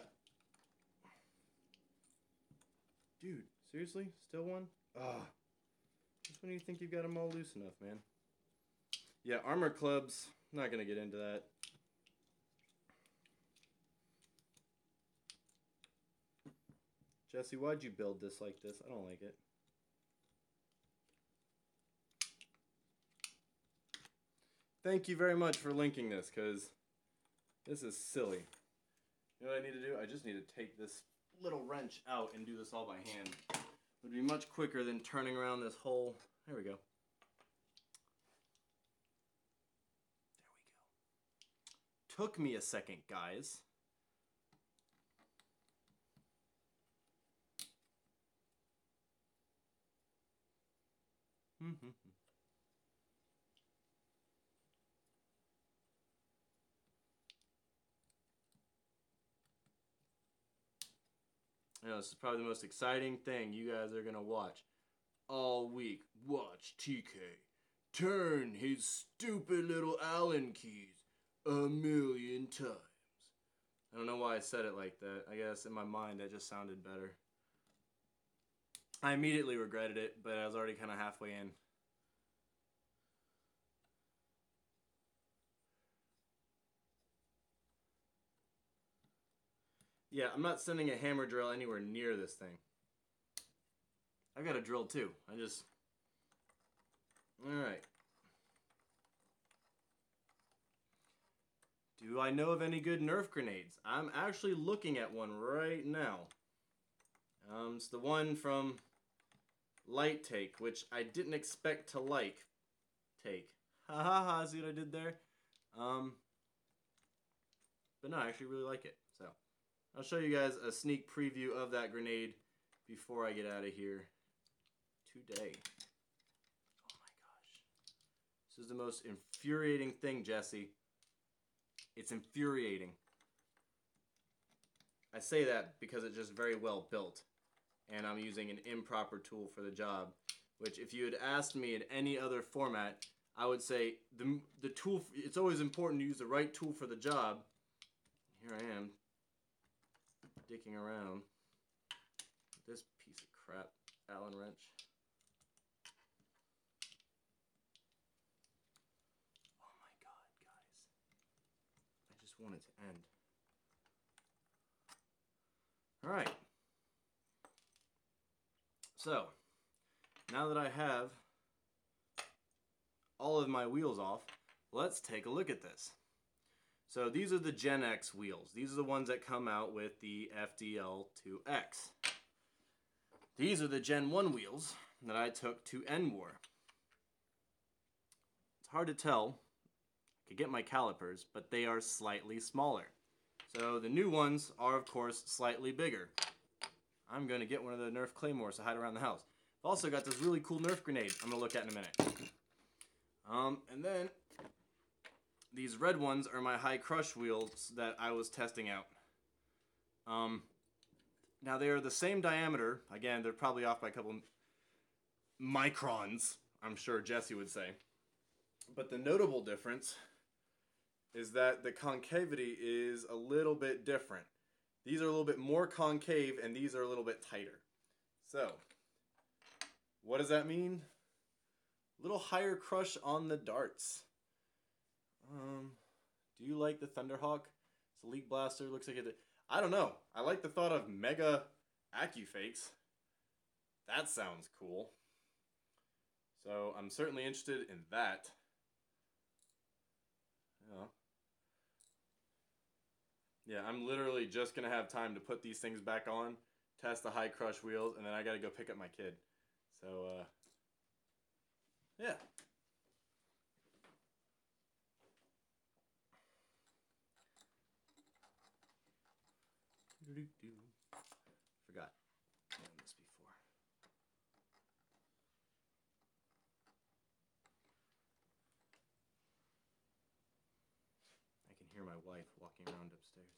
Dude, seriously? Still one? Ah. Just when you think you've got them all loose enough, man. Yeah, armor clubs. I'm not going to get into that. Jesse, why'd you build this like this? I don't like it. Thank you very much for linking this, because this is silly. You know what I need to do? I just need to take this little wrench out and do this all by hand. It would be much quicker than turning around this whole... There we go. There we go. Took me a second, guys. You know, this is probably the most exciting thing you guys are going to watch all week. Watch TK turn his stupid little Allen keys 1,000,000 times. I don't know why I said it like that. I guess in my mind that just sounded better. I immediately regretted it, but I was already kind of halfway in. Yeah, I'm not sending a hammer drill anywhere near this thing. I've got a drill too. Alright. Do I know of any good Nerf grenades? I'm actually looking at one right now. It's the one from Light Take, which I didn't expect to like. Take. Ha ha ha, see what I did there? But no, I actually really like it. So, I'll show you guys a sneak preview of that grenade before I get out of here today. Oh my gosh. This is the most infuriating thing, Jesse. It's infuriating. I say that because it's just very well built, and I'm using an improper tool for the job, which if you had asked me in any other format, I would say the tool, it's always important to use the right tool for the job. Here I am, dicking around with this piece of crap Allen wrench. Oh my god, guys. I just want it to end. Alright. So, now that I have all of my wheels off, let's take a look at this. So these are the Gen X wheels. These are the ones that come out with the FDL2X. These are the Gen 1 wheels that I took to N-War. It's hard to tell. I could get my calipers, but they are slightly smaller. So the new ones are, of course, slightly bigger. I'm going to get one of the Nerf Claymores to hide around the house. I've also got this really cool Nerf grenade I'm going to look at in a minute. And then these red ones are my high crush wheels that I was testing out. Now they are the same diameter. Again, they're probably off by a couple microns, I'm sure Jesse would say. But the notable difference is that the concavity is a little bit different. These are a little bit more concave and these are a little bit tighter. So, what does that mean? A little higher crush on the darts. Do you like the Thunderhawk? It's a Leak Blaster, looks like it. I don't know. I like the thought of Mega AccuFakes. That sounds cool. So I'm certainly interested in that. Yeah, I'm literally just going to have time to put these things back on, test the high crush wheels, and then I got to go pick up my kid. So, yeah. Forgot. I've done this before. I can hear my wife walking around upstairs.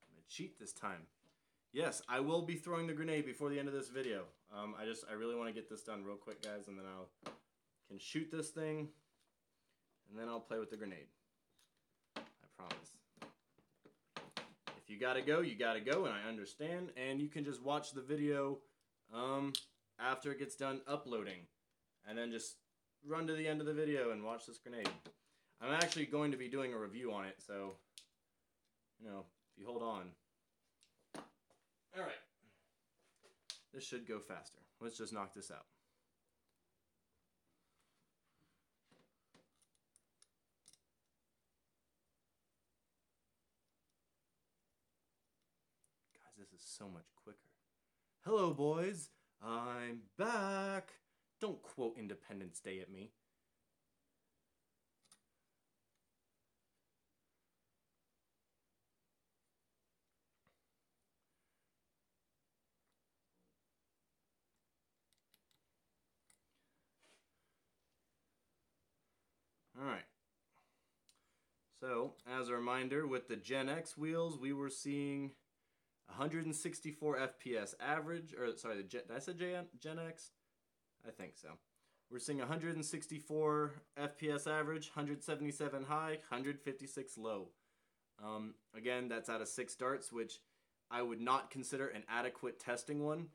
I'm gonna cheat this time. Yes, I will be throwing the grenade before the end of this video. I really want to get this done real quick, guys, and then can shoot this thing, and then I'll play with the grenade. I promise. If you gotta go, you gotta go, and I understand. And you can just watch the video after it gets done uploading, and then just run to the end of the video and watch this grenade. I'm actually going to be doing a review on it, so if you hold on. All right. This should go faster. Let's just knock this out. Guys, this is so much quicker. Hello, boys. I'm back. Don't quote Independence Day at me. Alright, so as a reminder, with the Gen X wheels, we were seeing 164 FPS average, did I say Gen X? I think so. We're seeing 164 FPS average, 177 high, 156 low. Again, that's out of 6 darts, which I would not consider an adequate testing one,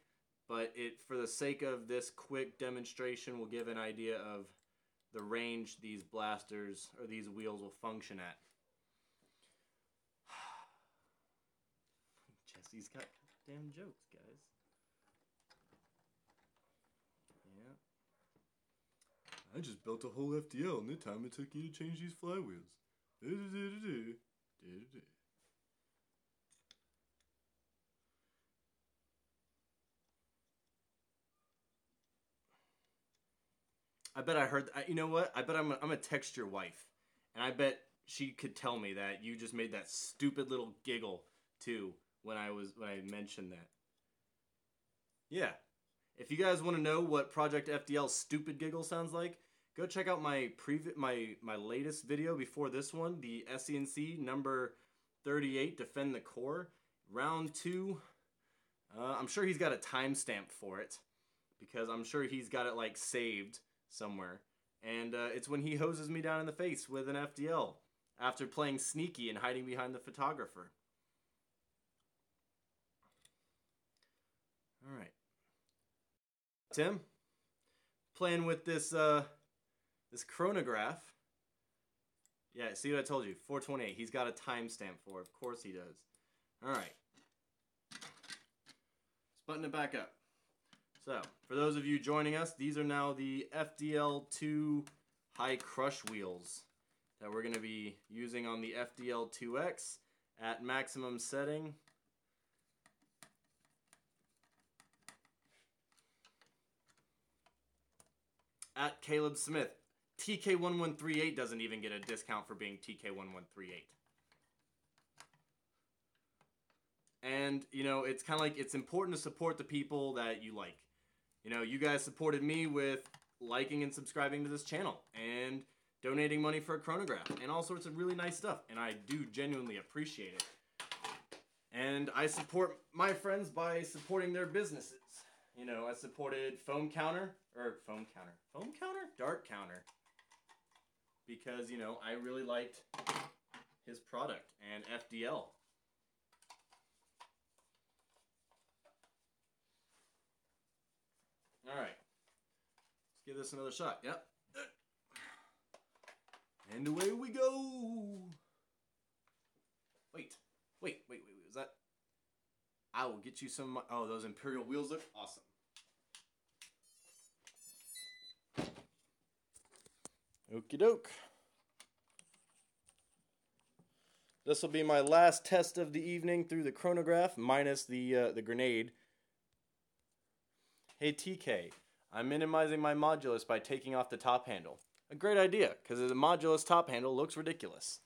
but for the sake of this quick demonstration, will give an idea of the range these blasters or these wheels will function at. Jesse's got damn jokes, guys. Yeah. I just built a whole FDL in the time it took you to change these flywheels. I bet I heard. You know what? I bet I'm gonna text your wife, and I bet she could tell me that you just made that stupid little giggle too when I mentioned that. Yeah. If you guys want to know what Project FDL's stupid giggle sounds like, go check out my latest video before this one, the SCNC number 38, Defend the Core, round 2. I'm sure he's got a timestamp for it, because I'm sure he's got it like saved somewhere. And it's when he hoses me down in the face with an FDL after playing sneaky and hiding behind the photographer. All right. Tim, playing with this this chronograph. Yeah, see what I told you? 428. He's got a timestamp for it. Of course he does. All right. Let's button it back up. So, for those of you joining us, these are now the FDL2 high crush wheels that we're going to be using on the FDL2X at maximum setting. At Caleb Smith. TK1138 doesn't even get a discount for being TK1138. And, you know, it's kind of like it's important to support the people that you like. You know, you guys supported me with liking and subscribing to this channel and donating money for a chronograph and all sorts of really nice stuff. And I do genuinely appreciate it. And I support my friends by supporting their businesses. You know, I supported Dart Counter. Because, you know, I really liked his product and FDL. Alright. Let's give this another shot. Yep. And away we go. Wait. Was that? I will get you some. Oh, those Imperial wheels look awesome. Okie doke. This will be my last test of the evening through the chronograph, minus the grenade. Hey TK, I'm minimizing my modulus by taking off the top handle. A great idea, because the modulus top handle looks ridiculous.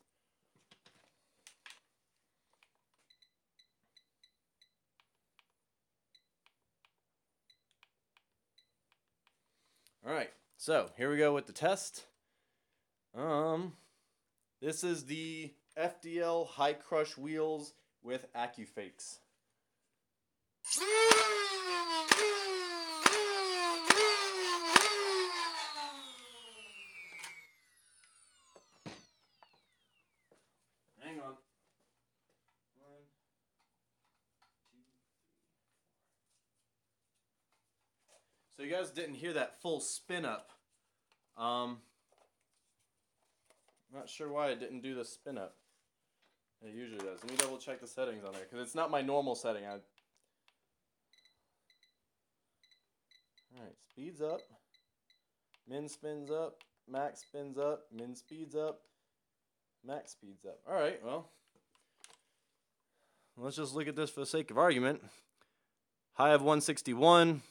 Alright, so here we go with the test. This is the FDL high crush wheels with AccuFakes. Hang on. 1, 2, 3, 4. So you guys didn't hear that full spin up. Not sure why it didn't do the spin up. It usually does. Let me double check the settings on there because it's not my normal setting. Alright, speeds up. Min spins up. Max spins up. Min speeds up. Max speeds up. Alright, well. Let's just look at this for the sake of argument. High of 161.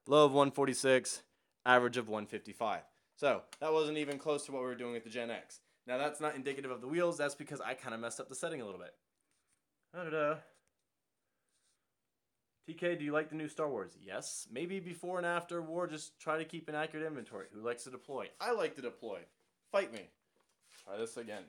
Low of 146. Average of 155. So, that wasn't even close to what we were doing with the Gen X. Now, that's not indicative of the wheels. That's because I kind of messed up the setting a little bit. Da-da-da. TK, do you like the new Star Wars? Yes. Maybe before and after war, just try to keep an accurate inventory. Who likes to deploy? I like to deploy. Fight me. Try this again.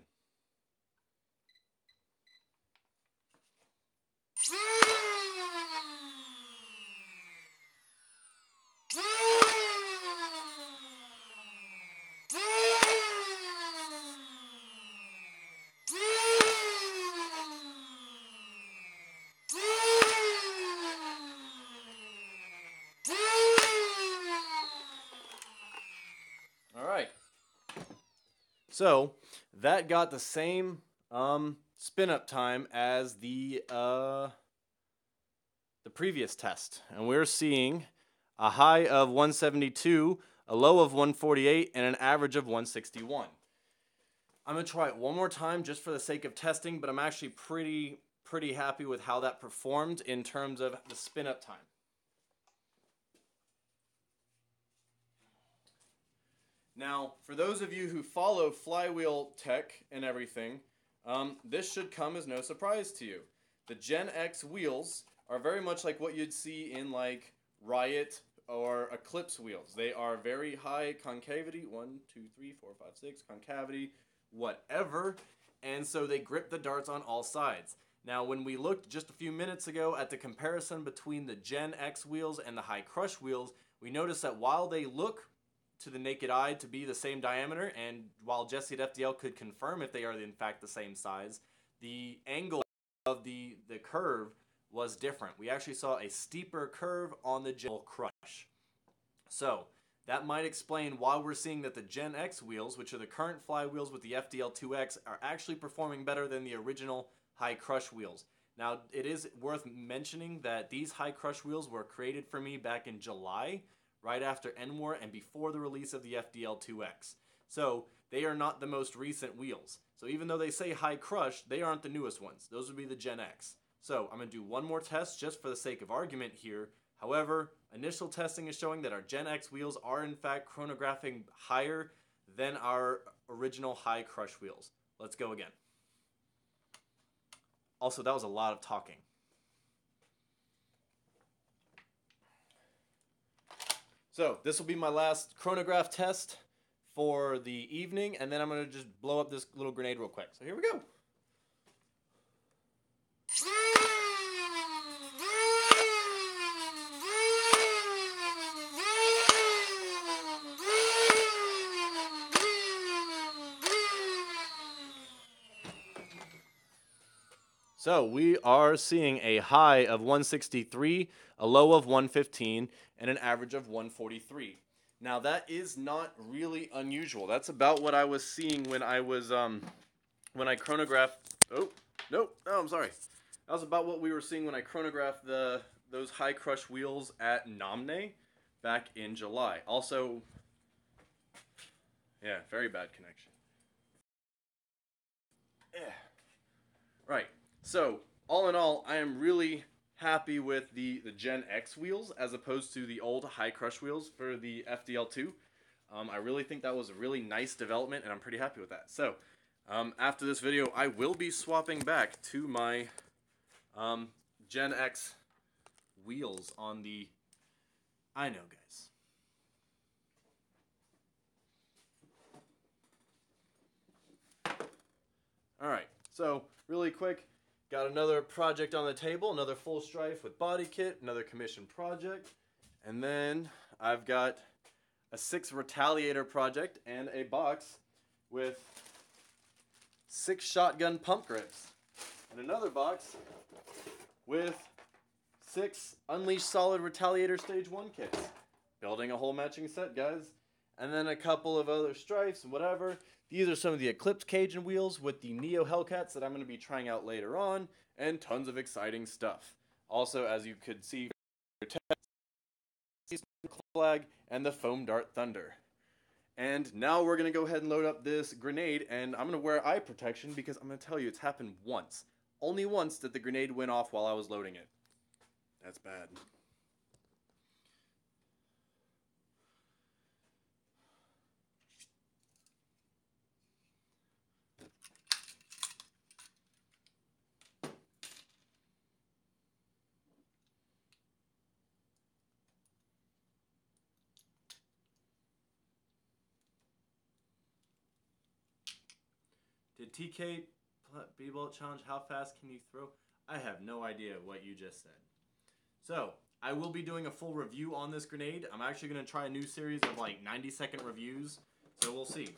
So that got the same spin up time as the previous test, and we're seeing a high of 172, a low of 148, and an average of 161. I'm gonna try it one more time just for the sake of testing, but I'm actually pretty happy with how that performed in terms of the spin up time. Now, for those of you who follow flywheel tech and everything, this should come as no surprise to you. The Gen X wheels are very much like what you'd see in like Riot or Eclipse wheels. They are very high concavity, 1, 2, 3, 4, 5, 6, concavity, whatever, and so they grip the darts on all sides. Now, when we looked just a few minutes ago at the comparison between the Gen X wheels and the high crush wheels, we noticed that while they look to the naked eye to be the same diameter, and while Jesse at FDL could confirm if they are in fact the same size, the angle of the curve was different. We actually saw a steeper curve on the Gen Crush. So that might explain why we're seeing that the Gen X wheels, which are the current flywheels with the FDL2X, are actually performing better than the original high crush wheels. Now, it is worth mentioning that these high crush wheels were created for me back in July, right after NWAR and before the release of the FDL2X. So they are not the most recent wheels. So even though they say high crush, they aren't the newest ones. Those would be the Gen X. So I'm going to do one more test just for the sake of argument here. However, initial testing is showing that our Gen X wheels are in fact chronographing higher than our original high crush wheels. Let's go again. Also, that was a lot of talking. So this will be my last chronograph test for the evening, and then I'm going to just blow up this little grenade real quick. So here we go. So we are seeing a high of 163, a low of 115, and an average of 143. Now that is not really unusual. That's about what I was seeing when I was when I chronographed. Oh no, I'm sorry. That was about what we were seeing when I chronographed those high crush wheels at Namne back in July. Also, yeah, very bad connection. Yeah. Right. So, all in all, I am really happy with the Gen X wheels as opposed to the old high crush wheels for the FDL2. I really think that was a really nice development, and I'm pretty happy with that. So, after this video, I will be swapping back to my Gen X wheels on the... I know, guys. Alright, so, really quick... Got another project on the table, another full Stryfe with body kit, another commission project, and then I've got a 6 Retaliator project and a box with 6 shotgun pump grips, and another box with 6 Unleashed Solid Retaliator Stage 1 kits. Building a whole matching set, guys. And then a couple of other Stryfes and whatever. These are some of the Eclipse Cajun wheels with the Neo Hellcats that I'm going to be trying out later on, and tons of exciting stuff. Also, as you could see, flag and the Foam Dart Thunder. And now we're going to go ahead and load up this grenade, and I'm going to wear eye protection because I'm going to tell you it's happened once. Only once that the grenade went off while I was loading it. That's bad. Did TK B-Bolt challenge how fast can you throw? I have no idea what you just said. So, I will be doing a full review on this grenade. I'm actually going to try a new series of like 90-second reviews. So we'll see.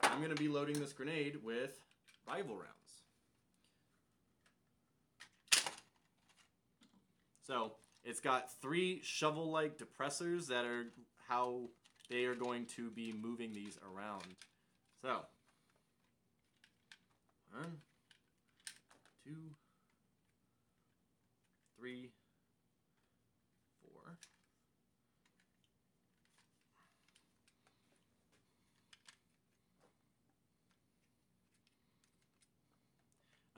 I'm going to be loading this grenade with rival rounds. So, it's got 3 shovel-like depressors that are how they are going to be moving these around. So, 1, 2, 3, 4.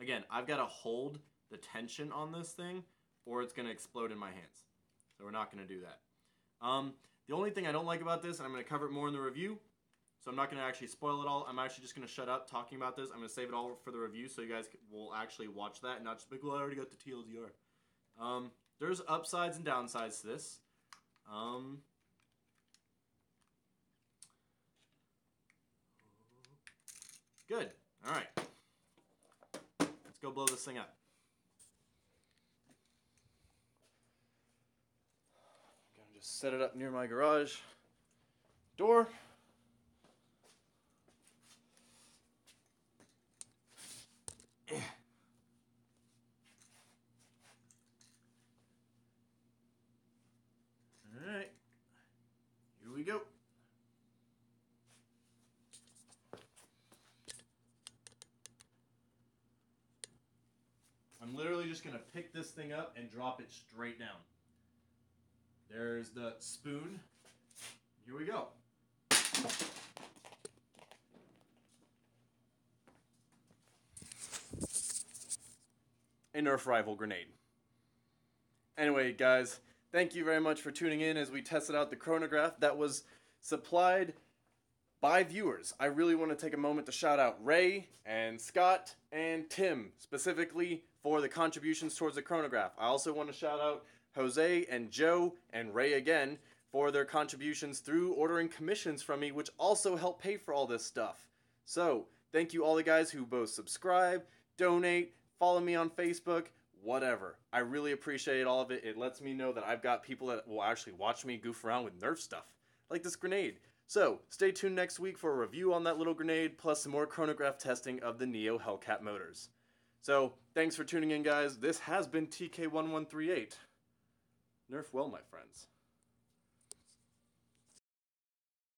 Again, I've got to hold the tension on this thing or it's going to explode in my hands. So we're not going to do that. The only thing I don't like about this, and I'm going to cover it more in the review, so I'm not going to actually spoil it all. I'm actually just going to shut up talking about this. I'm going to save it all for the review so you guys will actually watch that and not just be like, well, I already got the TLDR. There's upsides and downsides to this. Good. All right. Let's go blow this thing up. I'm going to just set it up near my garage door. Alright, here we go. I'm literally just going to pick this thing up and drop it straight down. There's the spoon. Here we go. A Nerf rival grenade. Anyway, guys, thank you very much for tuning in as we tested out the chronograph that was supplied by viewers. I really want to take a moment to shout out Ray and Scott and Tim, specifically for the contributions towards the chronograph. I also want to shout out Jose and Joe and Ray again for their contributions through ordering commissions from me, which also help pay for all this stuff. So, thank you all the guys who both subscribe, donate, follow me on Facebook, whatever. I really appreciate all of it. It lets me know that I've got people that will actually watch me goof around with Nerf stuff, like this grenade. So, stay tuned next week for a review on that little grenade, plus some more chronograph testing of the Neo Hellcat motors. So, thanks for tuning in, guys. This has been TK1138. Nerf well, my friends.